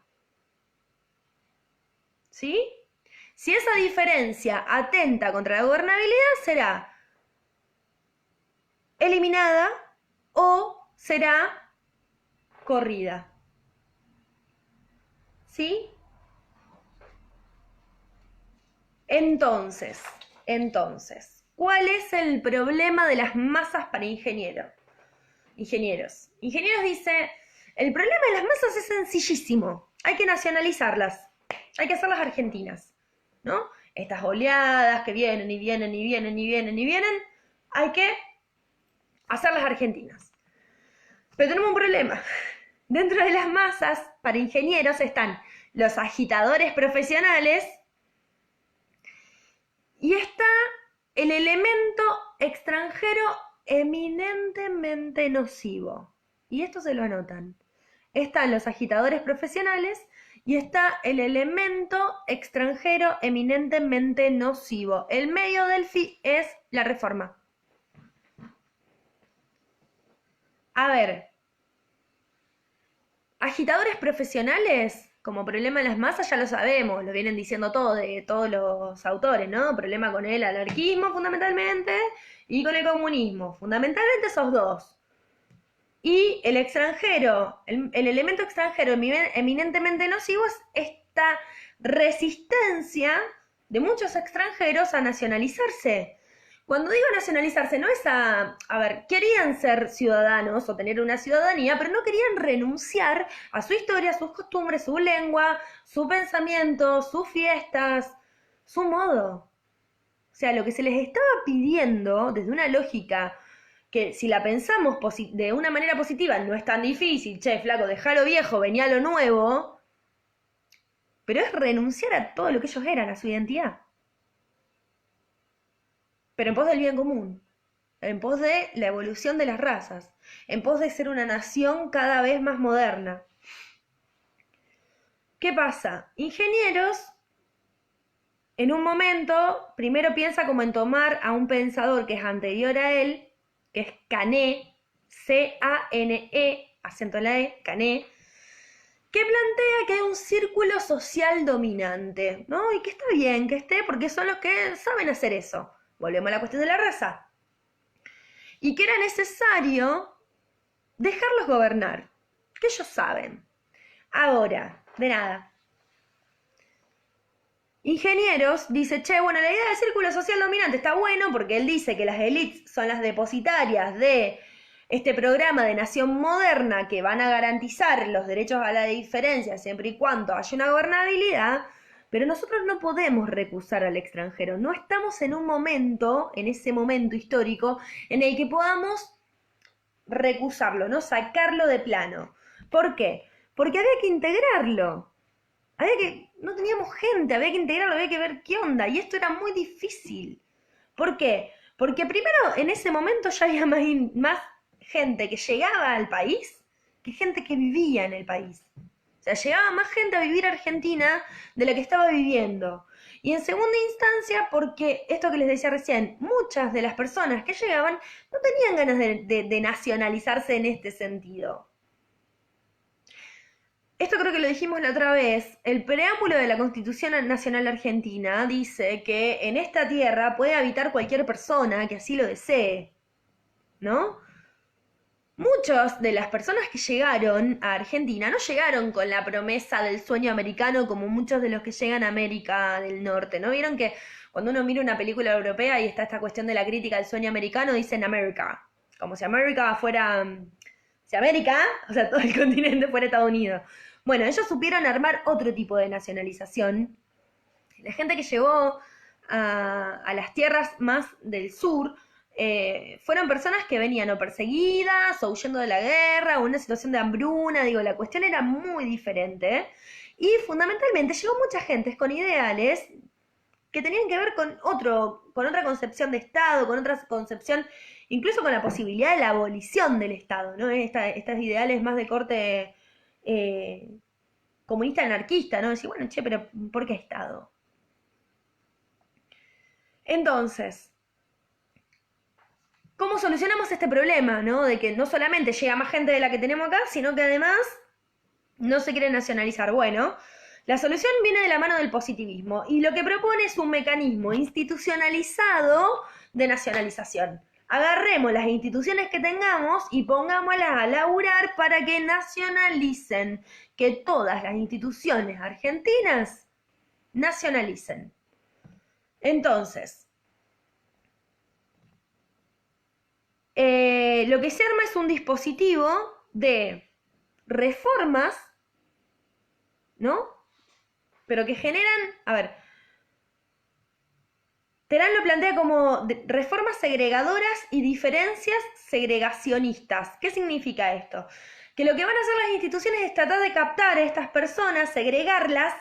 Speaker 1: ¿Sí? Si esa diferencia atenta contra la gobernabilidad, será eliminada o será corrida. ¿Sí? Entonces, ¿cuál es el problema de las masas para ingenieros? Ingenieros dice, el problema de las masas es sencillísimo, hay que nacionalizarlas, hay que hacerlas argentinas, ¿no? Estas oleadas que vienen y vienen y vienen y vienen y vienen, hay que hacerlas argentinas. Pero tenemos un problema. Dentro de las masas, para ingenieros, están los agitadores profesionales y está el elemento extranjero eminentemente nocivo. Y esto se lo anotan. Están los agitadores profesionales y está el elemento extranjero eminentemente nocivo. El medio del fin es la reforma. A ver, agitadores profesionales, como problema de las masas, ya lo sabemos, lo vienen diciendo todos los autores, ¿no? Problema con el anarquismo, fundamentalmente, y con el comunismo, fundamentalmente esos dos. Y el extranjero, el elemento extranjero eminentemente nocivo es esta resistencia de muchos extranjeros a nacionalizarse. Cuando digo nacionalizarse, no es a ver, querían ser ciudadanos o tener una ciudadanía, pero no querían renunciar a su historia, sus costumbres, su lengua, su pensamiento, sus fiestas, su modo. O sea, lo que se les estaba pidiendo desde una lógica que si la pensamos de una manera positiva no es tan difícil, che, flaco, dejalo viejo, venía lo nuevo, pero es renunciar a todo lo que ellos eran, a su identidad. Pero en pos del bien común, en pos de la evolución de las razas, en pos de ser una nación cada vez más moderna. ¿Qué pasa? Ingenieros, en un momento, primero piensa como en tomar a un pensador que es anterior a él, que es Cané, C-A-N-E, acento en la E, Cané, que plantea que hay un círculo social dominante, ¿no? Y que está bien que esté porque son los que saben hacer eso. Volvemos a la cuestión de la raza. Y que era necesario dejarlos gobernar, que ellos saben. Ahora, de nada. Ingenieros dice, che, bueno, la idea del círculo social dominante está bueno porque él dice que las élites son las depositarias de este programa de nación moderna que van a garantizar los derechos a la diferencia siempre y cuando haya una gobernabilidad, pero nosotros no podemos recusar al extranjero. No estamos en un momento, en ese momento histórico, en el que podamos recusarlo, ¿no? Sacarlo de plano. ¿Por qué? Porque había que integrarlo. no teníamos gente, había que integrarlo, había que ver qué onda, y esto era muy difícil. ¿Por qué? Porque primero en ese momento ya había más gente que llegaba al país que gente que vivía en el país. O sea, llegaba más gente a vivir a Argentina de la que estaba viviendo. Y en segunda instancia, porque esto que les decía recién, muchas de las personas que llegaban no tenían ganas de nacionalizarse en este sentido. Esto creo que lo dijimos la otra vez. El preámbulo de la Constitución Nacional Argentina dice que en esta tierra puede habitar cualquier persona que así lo desee, ¿no? Muchas de las personas que llegaron a Argentina no llegaron con la promesa del sueño americano como muchos de los que llegan a América del Norte, ¿no? Vieron que cuando uno mira una película europea y está esta cuestión de la crítica del sueño americano, dicen América, como si América fuera, si América, o sea, todo el continente fuera Estados Unidos. Bueno, ellos supieron armar otro tipo de nacionalización. La gente que llegó a las tierras más del sur fueron personas que venían o perseguidas o huyendo de la guerra o en una situación de hambruna, digo, la cuestión era muy diferente. Y fundamentalmente llegó mucha gente con ideales que tenían que ver con otra concepción de Estado, con otra concepción, incluso con la posibilidad de la abolición del Estado, ¿no? Estas ideales más de corte comunista anarquista, ¿no? Decir, bueno, che, pero ¿por qué Estado? Entonces, ¿cómo solucionamos este problema, ¿no? De que no solamente llega más gente de la que tenemos acá, sino que además no se quiere nacionalizar. Bueno, la solución viene de la mano del positivismo y lo que propone es un mecanismo institucionalizado de nacionalización. Agarremos las instituciones que tengamos y pongámoslas a laburar para que nacionalicen, que todas las instituciones argentinas nacionalicen. Entonces, lo que se arma es un dispositivo de reformas, ¿no? Pero que generan, a ver, Terán lo plantea como reformas segregadoras y diferencias segregacionistas. ¿Qué significa esto? Que lo que van a hacer las instituciones es tratar de captar a estas personas, segregarlas,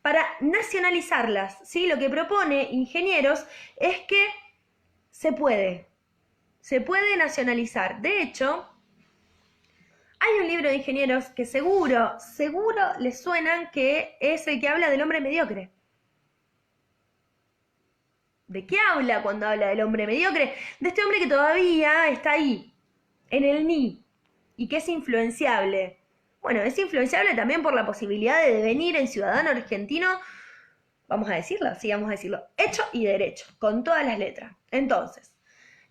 Speaker 1: para nacionalizarlas, ¿sí? Lo que propone Ingenieros es que se puede nacionalizar. De hecho, hay un libro de ingenieros que seguro les suenan, que es el que habla del hombre mediocre. ¿De qué habla cuando habla del hombre mediocre? De este hombre que todavía está ahí, en el ni, y que es influenciable. Bueno, es influenciable también por la posibilidad de devenir en ciudadano argentino, vamos a decirlo, sí, vamos a decirlo, hecho y derecho, con todas las letras. Entonces,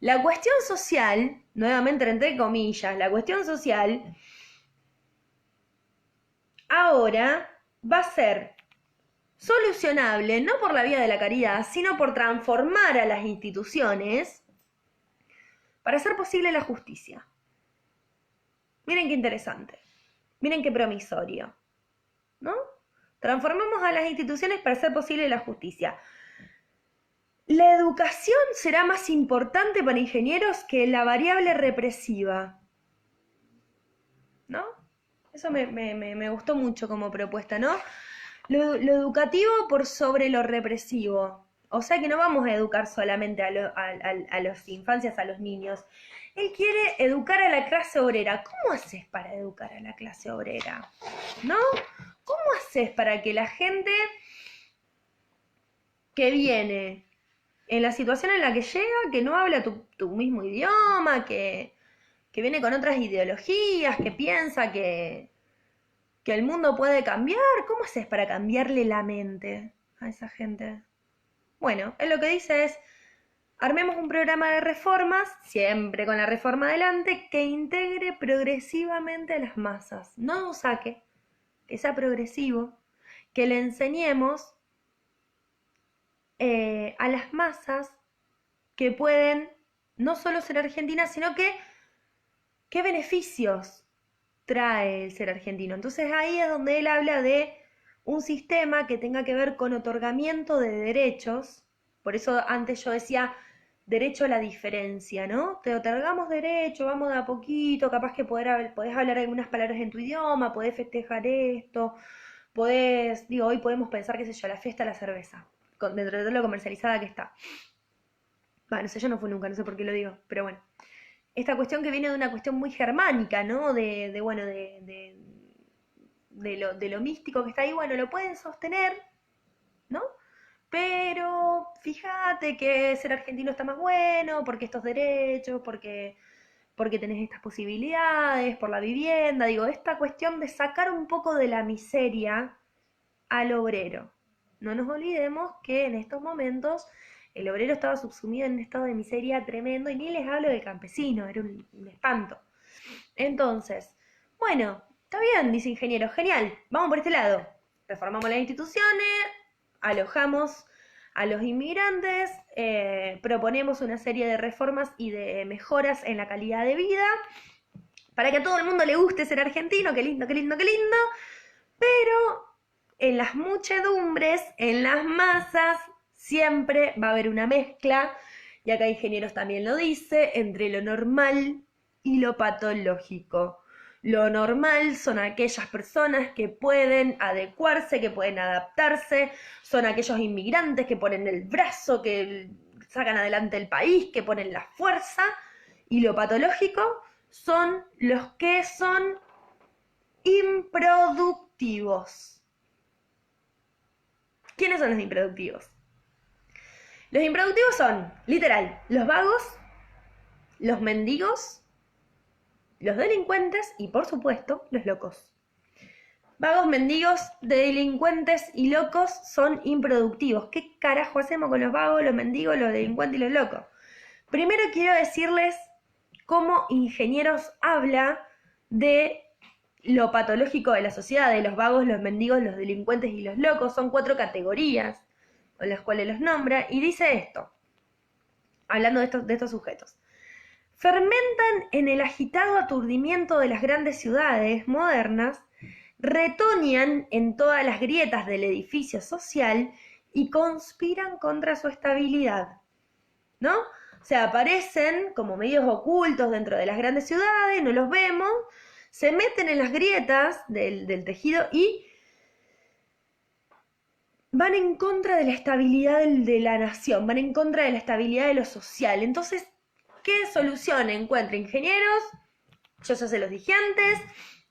Speaker 1: la cuestión social, nuevamente entre comillas, la cuestión social ahora va a ser solucionable no por la vía de la caridad, sino por transformar a las instituciones para hacer posible la justicia. Miren qué interesante, miren qué promisorio, ¿no? Transformamos a las instituciones para hacer posible la justicia. La educación será más importante para ingenieros que la variable represiva, ¿no? Eso me gustó mucho como propuesta, ¿no? Lo educativo por sobre lo represivo. O sea que no vamos a educar solamente a las infancias, a los niños. Él quiere educar a la clase obrera. ¿Cómo haces para educar a la clase obrera? ¿No? ¿Cómo haces para que la gente que viene en la situación en la que llega, que no habla tu mismo idioma, que viene con otras ideologías, que piensa que el mundo puede cambiar? ¿Cómo haces para cambiarle la mente a esa gente? Bueno, él lo que dice es, armemos un programa de reformas, siempre con la reforma adelante, que integre progresivamente a las masas. No nos saque, que sea progresivo, que le enseñemos a las masas que pueden no solo ser argentinas, sino que qué beneficios trae el ser argentino. Entonces ahí es donde él habla de un sistema que tenga que ver con otorgamiento de derechos. Por eso antes yo decía derecho a la diferencia, ¿no? Te otorgamos derecho, vamos de a poquito, capaz que podés hablar algunas palabras en tu idioma, podés festejar esto, Hoy podemos pensar, qué sé yo, la fiesta de la cerveza, dentro de todo lo comercializada que está. Bueno, no sé, yo no fui nunca, no sé por qué lo digo, pero bueno. Esta cuestión que viene de una cuestión muy germánica, ¿no? De lo místico que está ahí, bueno, lo pueden sostener, ¿no? Pero fíjate que ser argentino está más bueno, porque estos derechos, porque tenés estas posibilidades, por la vivienda, digo, esta cuestión de sacar un poco de la miseria al obrero. No nos olvidemos que en estos momentos el obrero estaba subsumido en un estado de miseria tremendo y ni les hablo del campesino, era un espanto. Entonces, bueno, está bien, dice ingeniero, genial, vamos por este lado. Reformamos las instituciones, alojamos a los inmigrantes, proponemos una serie de reformas y de mejoras en la calidad de vida para que a todo el mundo le guste ser argentino, qué lindo, qué lindo, qué lindo, pero en las muchedumbres, en las masas, siempre va a haber una mezcla, y acá Ingenieros también lo dice, entre lo normal y lo patológico. Lo normal son aquellas personas que pueden adecuarse, que pueden adaptarse, son aquellos inmigrantes que ponen el brazo, que sacan adelante el país, que ponen la fuerza, y lo patológico son los que son improductivos. ¿Quiénes son los improductivos? Los improductivos son, literal, los vagos, los mendigos, los delincuentes y, por supuesto, los locos. Vagos, mendigos, delincuentes y locos son improductivos. ¿Qué carajo hacemos con los vagos, los mendigos, los delincuentes y los locos? Primero quiero decirles cómo Ingenieros habla de lo patológico de la sociedad, de los vagos, los mendigos, los delincuentes y los locos. Son 4 categorías con las cuales los nombra, y dice esto, hablando de estos sujetos. Fermentan en el agitado aturdimiento de las grandes ciudades modernas, retoñan en todas las grietas del edificio social y conspiran contra su estabilidad, ¿no? O sea, aparecen como medios ocultos dentro de las grandes ciudades, no los vemos, se meten en las grietas del tejido y van en contra de la estabilidad de la nación, van en contra de la estabilidad de lo social. Entonces, ¿qué solución encuentra Ingenieros? Yo ya se los dije antes,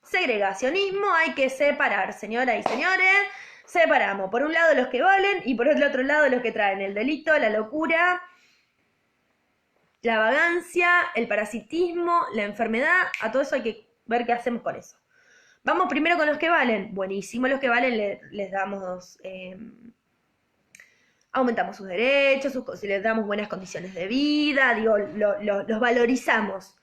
Speaker 1: segregacionismo, hay que separar, señoras y señores, separamos por un lado los que valen y por el otro lado los que traen el delito, la locura, la vagancia, el parasitismo, la enfermedad, a todo eso hay que ver qué hacemos con eso. Vamos primero con los que valen. Buenísimo, los que valen les damos, aumentamos sus derechos, les damos buenas condiciones de vida, digo, los valorizamos.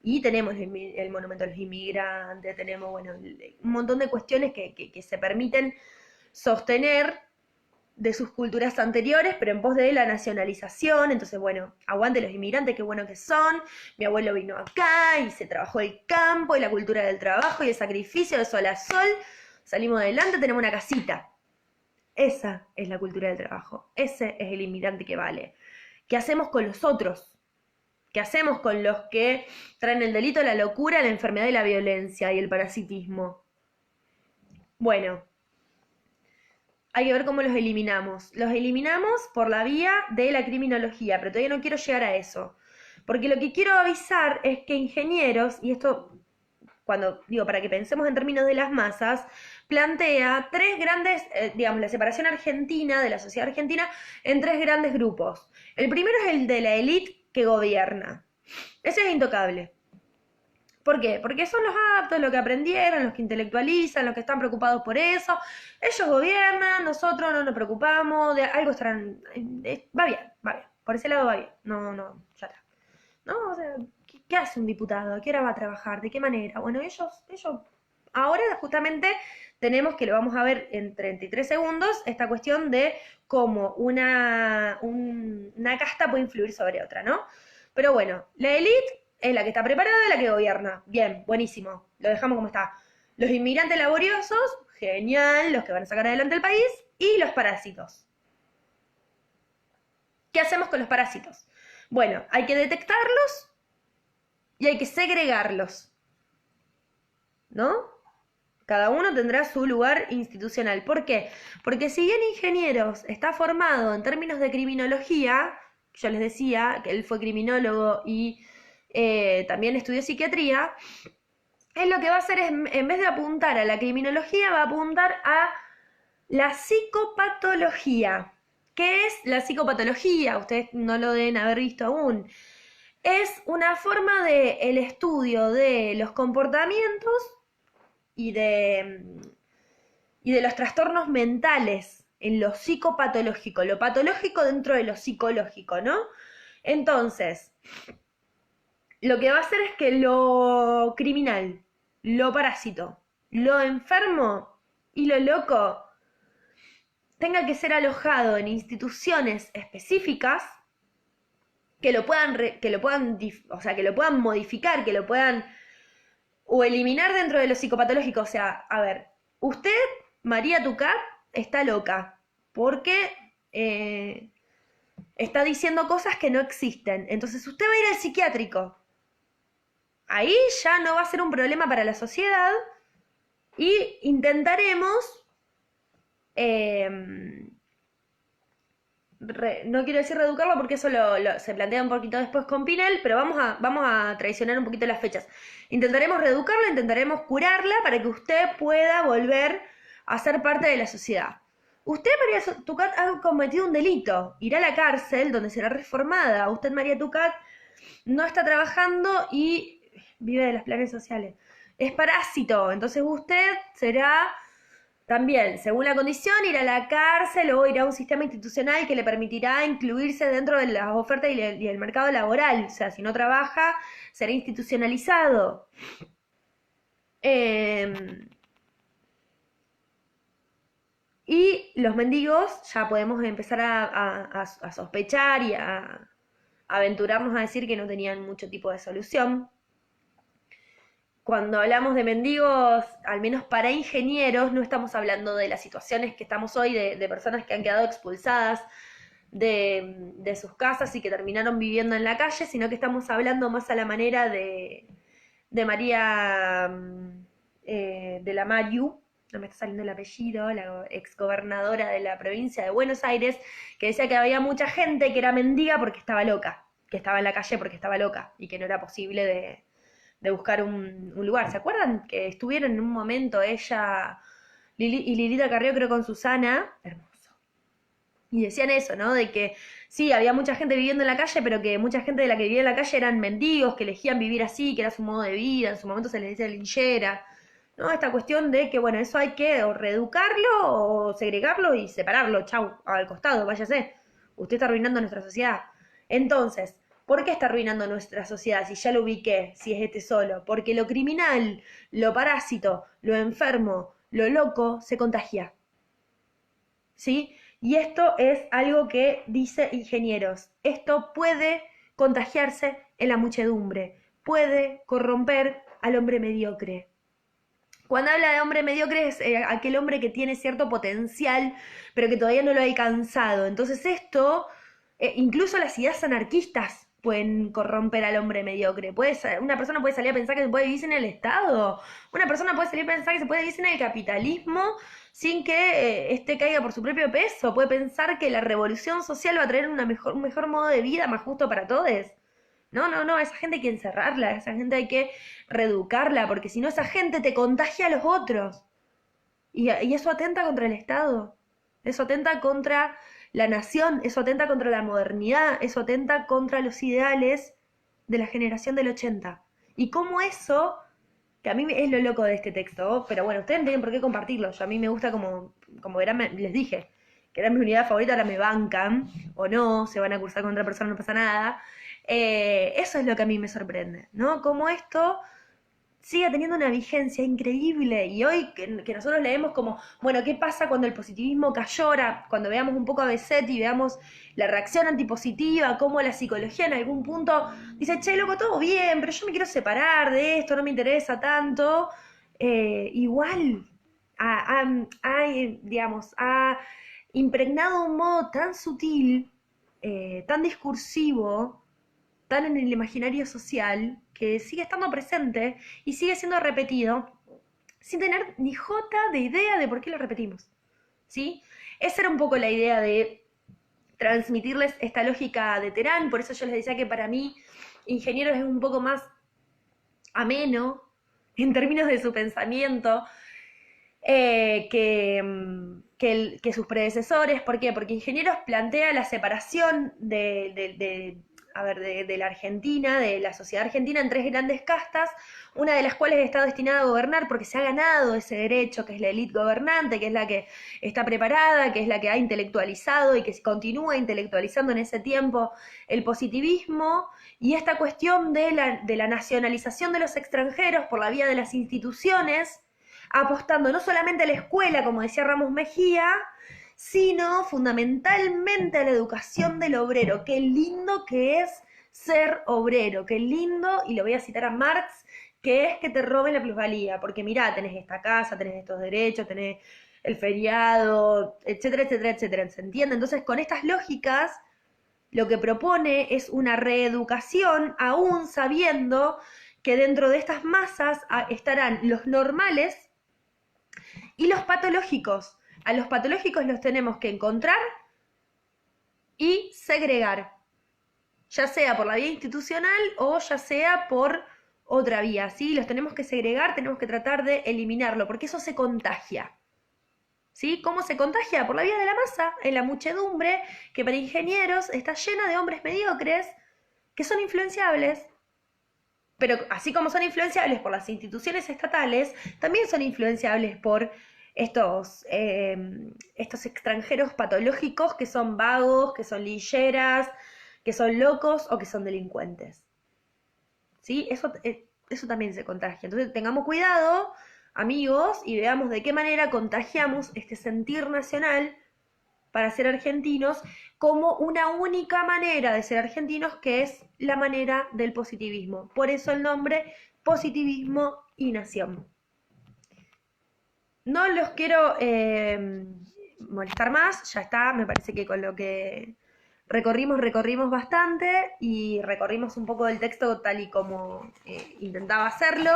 Speaker 1: Y tenemos el monumento a los inmigrantes, tenemos, bueno, un montón de cuestiones que se permiten sostener de sus culturas anteriores, pero en pos de la nacionalización. Entonces, bueno, aguante los inmigrantes, qué bueno que son. Mi abuelo vino acá y se trabajó el campo y la cultura del trabajo y el sacrificio de sol a sol. Salimos adelante, tenemos una casita. Esa es la cultura del trabajo. Ese es el inmigrante que vale. ¿Qué hacemos con los otros? ¿Qué hacemos con los que traen el delito, la locura, la enfermedad y la violencia y el parasitismo? Bueno, hay que ver cómo los eliminamos. Los eliminamos por la vía de la criminología, pero todavía no quiero llegar a eso. Porque lo que quiero avisar es que Ingenieros, y esto, cuando digo, para que pensemos en términos de las masas, plantea 3 grandes, digamos, la separación argentina, de la sociedad argentina, en 3 grandes grupos. El primero es el de la élite que gobierna. Ese es intocable. ¿Por qué? Porque son los aptos, los que aprendieron, los que intelectualizan, los que están preocupados por eso. Ellos gobiernan, nosotros no nos preocupamos, de algo estarán... va bien, va bien. Por ese lado va bien. No, ya está. ¿No? O sea, ¿qué hace un diputado? ¿A qué hora va a trabajar? ¿De qué manera? Bueno, ellos ahora justamente tenemos, que lo vamos a ver en 33 segundos, esta cuestión de cómo una casta puede influir sobre otra, ¿no? Pero bueno, la élite es la que está preparada, la que gobierna. Bien, buenísimo, lo dejamos como está. Los inmigrantes laboriosos, genial, los que van a sacar adelante el país, y los parásitos. ¿Qué hacemos con los parásitos? Bueno, hay que detectarlos y hay que segregarlos, ¿no? Cada uno tendrá su lugar institucional. ¿Por qué? Porque si bien ingenieros está formado en términos de criminología, yo les decía que él fue criminólogo y también estudió psiquiatría, él lo que va a hacer es, en vez de apuntar a la criminología, va a apuntar a la psicopatología. ¿Qué es la psicopatología? Ustedes no lo deben haber visto aún. Es una forma de el estudio de los comportamientos y de los trastornos mentales en lo psicopatológico, lo patológico dentro de lo psicológico, ¿no? Entonces, lo que va a hacer es que lo criminal, lo parásito, lo enfermo y lo loco tenga que ser alojado en instituciones específicas que lo puedan, o sea, que lo puedan modificar, que lo puedan o eliminar dentro de lo psicopatológico. O sea, a ver, usted, María Tucat, está loca porque está diciendo cosas que no existen. Entonces usted va a ir al psiquiátrico. Ahí ya no va a ser un problema para la sociedad y intentaremos, no quiero decir reeducarlo porque eso se plantea un poquito después con Pinel, pero vamos a traicionar un poquito las fechas. Intentaremos reeducarla, intentaremos curarla para que usted pueda volver a ser parte de la sociedad. Usted, María Tucat, ha cometido un delito, irá a la cárcel donde será reformada. Usted, María Tucat, no está trabajando y vive de los planes sociales. Es parásito, entonces usted será también, según la condición, ir a la cárcel o ir a un sistema institucional que le permitirá incluirse dentro de las ofertas y el mercado laboral. O sea, si no trabaja, será institucionalizado. Y los mendigos ya podemos empezar a sospechar y a aventurarnos a decir que no tenían mucho tipo de solución. Cuando hablamos de mendigos, al menos para ingenieros, no estamos hablando de las situaciones que estamos hoy, de personas que han quedado expulsadas de sus casas y que terminaron viviendo en la calle, sino que estamos hablando más a la manera de María de la Mayu, no me está saliendo el apellido, la exgobernadora de la provincia de Buenos Aires, que decía que había mucha gente que era mendiga porque estaba loca, que estaba en la calle porque estaba loca y que no era posible de buscar un lugar. ¿Se acuerdan que estuvieron en un momento ella y Lilita Carrió, creo, con Susana? Hermoso. Y decían eso, ¿no? De que sí, había mucha gente viviendo en la calle, pero que mucha gente de la que vivía en la calle eran mendigos, que elegían vivir así, que era su modo de vida, en su momento se les decía linchera, ¿no? Esta cuestión de que, bueno, eso hay que o reeducarlo o segregarlo y separarlo, chau, al costado, váyase. Usted está arruinando nuestra sociedad. Entonces, ¿por qué está arruinando nuestra sociedad? Si ya lo ubiqué, si es este solo. Porque lo criminal, lo parásito, lo enfermo, lo loco, se contagia. ¿Sí? Y esto es algo que dice ingenieros. Esto puede contagiarse en la muchedumbre. Puede corromper al hombre mediocre. Cuando habla de hombre mediocre es aquel hombre que tiene cierto potencial, pero que todavía no lo ha alcanzado. Entonces esto, incluso las ideas anarquistas pueden corromper al hombre mediocre. Una persona puede salir a pensar que se puede vivir en el Estado. Una persona puede salir a pensar que se puede vivir en el capitalismo sin que este caiga por su propio peso. Puede pensar que la revolución social va a traer un mejor modo de vida más justo para todos. No, esa gente hay que encerrarla, esa gente hay que reeducarla, porque si no esa gente te contagia a los otros. Y eso atenta contra el Estado, eso atenta contra la nación, eso atenta contra la modernidad, eso atenta contra los ideales de la generación del 80. Y cómo eso, que a mí es lo loco de este texto, pero bueno, ustedes no tienen por qué compartirlo, yo a mí me gusta como verán, les dije, que era mi unidad favorita, ahora me bancan, o no, se van a cursar con otra persona, no pasa nada. Eso es lo que a mí me sorprende, ¿no? Cómo esto sigue teniendo una vigencia increíble y hoy que nosotros leemos como, bueno, ¿qué pasa cuando el positivismo cayó? Ahora, cuando veamos un poco a Besetti y veamos la reacción antipositiva, cómo la psicología en algún punto dice, che, loco, todo bien, pero yo me quiero separar de esto, no me interesa tanto. Igual, digamos, ha impregnado de un modo tan sutil, tan discursivo, tan en el imaginario social, que sigue estando presente y sigue siendo repetido sin tener ni jota de idea de por qué lo repetimos. ¿Sí? Esa era un poco la idea de transmitirles esta lógica de Terán, por eso yo les decía que para mí Ingenieros es un poco más ameno en términos de su pensamiento que sus predecesores. ¿Por qué? Porque Ingenieros plantea la separación de la Argentina, de la sociedad argentina, en tres grandes castas, una de las cuales está destinada a gobernar porque se ha ganado ese derecho, que es la élite gobernante, que es la que está preparada, que es la que ha intelectualizado y que continúa intelectualizando en ese tiempo el positivismo, y esta cuestión de la nacionalización de los extranjeros por la vía de las instituciones, apostando no solamente a la escuela, como decía Ramos Mejía, sino fundamentalmente a la educación del obrero. Qué lindo que es ser obrero, qué lindo, y lo voy a citar a Marx, que es que te roben la plusvalía, porque mirá, tenés esta casa, tenés estos derechos, tenés el feriado, etcétera, etcétera, etcétera, ¿se entiende? Entonces, con estas lógicas, lo que propone es una reeducación, aún sabiendo que dentro de estas masas estarán los normales y los patológicos. A los patológicos los tenemos que encontrar y segregar, ya sea por la vía institucional o ya sea por otra vía, ¿sí? Los tenemos que segregar, tenemos que tratar de eliminarlo, porque eso se contagia, ¿sí? ¿Cómo se contagia? Por la vía de la masa, en la muchedumbre, que para Ingenieros está llena de hombres mediocres que son influenciables. Pero así como son influenciables por las instituciones estatales, también son influenciables por estos extranjeros patológicos que son vagos, que son lilleras, que son locos o que son delincuentes. ¿Sí? Eso también se contagia. Entonces tengamos cuidado, amigos, y veamos de qué manera contagiamos este sentir nacional para ser argentinos como una única manera de ser argentinos, que es la manera del positivismo. Por eso el nombre Positivismo y Nación. No los quiero molestar más, ya está, me parece que con lo que recorrimos bastante y recorrimos un poco del texto tal y como intentaba hacerlo.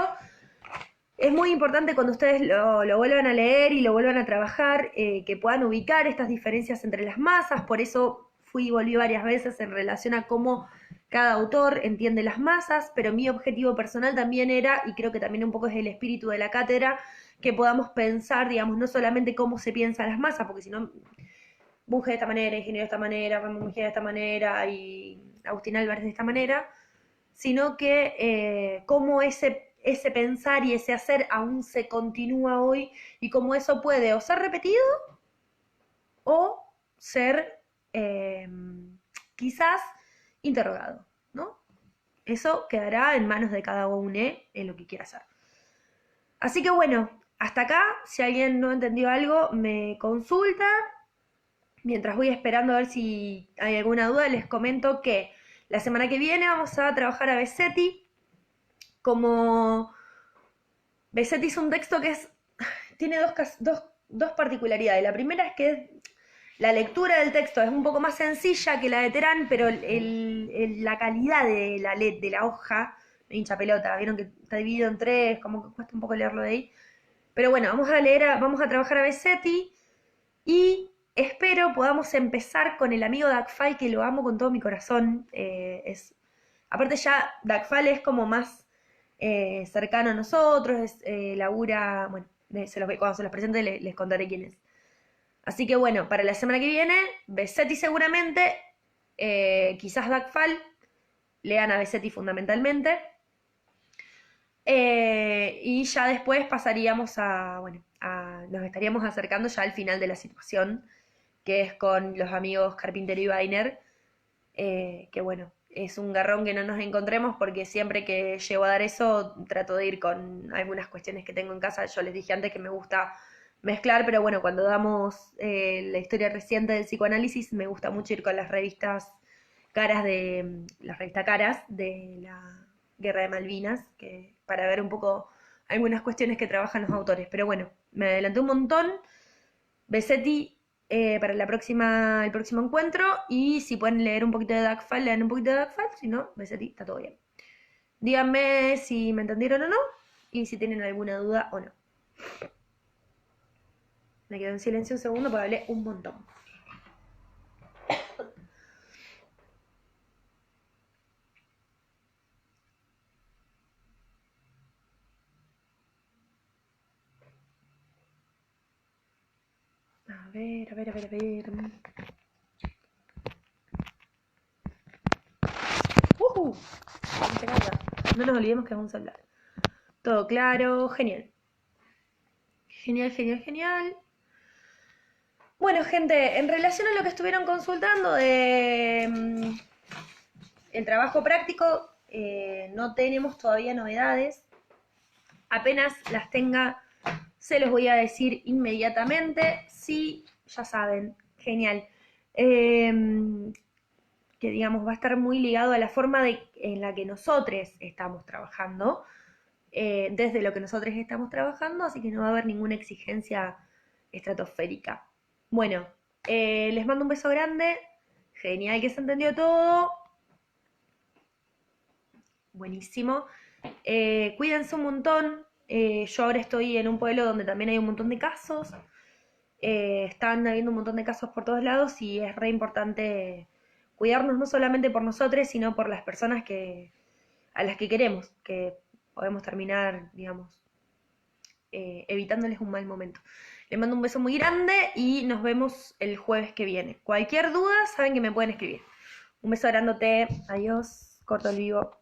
Speaker 1: Es muy importante cuando ustedes lo vuelvan a leer y lo vuelvan a trabajar, que puedan ubicar estas diferencias entre las masas. Por eso fui y volví varias veces en relación a cómo cada autor entiende las masas, pero mi objetivo personal también era, y creo que también un poco es el espíritu de la cátedra, que podamos pensar, digamos, no solamente cómo se piensan las masas, porque si no, Bunge de esta manera, Ingeniero de esta manera, Ramón Mejía de esta manera y Agustín Álvarez de esta manera, sino que cómo ese pensar y ese hacer aún se continúa hoy y cómo eso puede o ser repetido o ser quizás interrogado, ¿no? Eso quedará en manos de cada uno en lo que quiera hacer. Así que bueno, hasta acá, si alguien no entendió algo, me consulta. Mientras voy esperando a ver si hay alguna duda, les comento que la semana que viene vamos a trabajar a Besetti. Como Besetti es un texto que tiene dos particularidades. La primera es que la lectura del texto es un poco más sencilla que la de Terán, pero la calidad de la hoja me hincha pelota. Vieron que está dividido en tres, como que cuesta un poco leerlo de ahí. Pero bueno, vamos a trabajar a Besetti y espero podamos empezar con el amigo Dagfal, que lo amo con todo mi corazón. Aparte ya Dagfal es como más cercano a nosotros, labura, bueno, cuando se los presente les contaré quién es. Así que bueno, para la semana que viene, Besetti seguramente, quizás Dagfal, lean a Besetti fundamentalmente, y ya después pasaríamos nos estaríamos acercando ya al final de la situación, que es con los amigos Carpintero y Weiner, que bueno, es un garrón que no nos encontremos porque siempre que llego a dar eso trato de ir con algunas cuestiones que tengo en casa. Yo les dije antes que me gusta mezclar, pero bueno, cuando damos la historia reciente del psicoanálisis me gusta mucho ir con las revistas Caras la revista Caras de la Guerra de Malvinas, para ver un poco algunas cuestiones que trabajan los autores. Pero bueno, me adelanté un montón. Besetti para el próximo encuentro, y si pueden leer un poquito de Dagfal, lean un poquito de Dagfal, si no, Besetti, está todo bien. Díganme si me entendieron o no y si tienen alguna duda o no. Me quedo en silencio un segundo porque hablé un montón. A ver, a ver, a ver, a ver. No nos olvidemos que vamos a hablar. Todo claro, genial. Genial, genial, genial. Bueno, gente, en relación a lo que estuvieron consultando de el trabajo práctico, no tenemos todavía novedades. Apenas las tenga, se los voy a decir inmediatamente. Sí, ya saben, genial. Que digamos va a estar muy ligado a la forma en la que nosotros estamos trabajando, desde lo que nosotros estamos trabajando, así que no va a haber ninguna exigencia estratosférica. Bueno, les mando un beso grande, genial que se entendió todo, buenísimo. Cuídense un montón, yo ahora estoy en un pueblo donde también hay un montón de casos, están habiendo un montón de casos por todos lados y es re importante cuidarnos no solamente por nosotros, sino por las personas a las que queremos, que podemos terminar, digamos, evitándoles un mal momento. Les mando un beso muy grande y nos vemos el jueves que viene. Cualquier duda, saben que me pueden escribir. Un beso grandote, adiós, corto el vivo.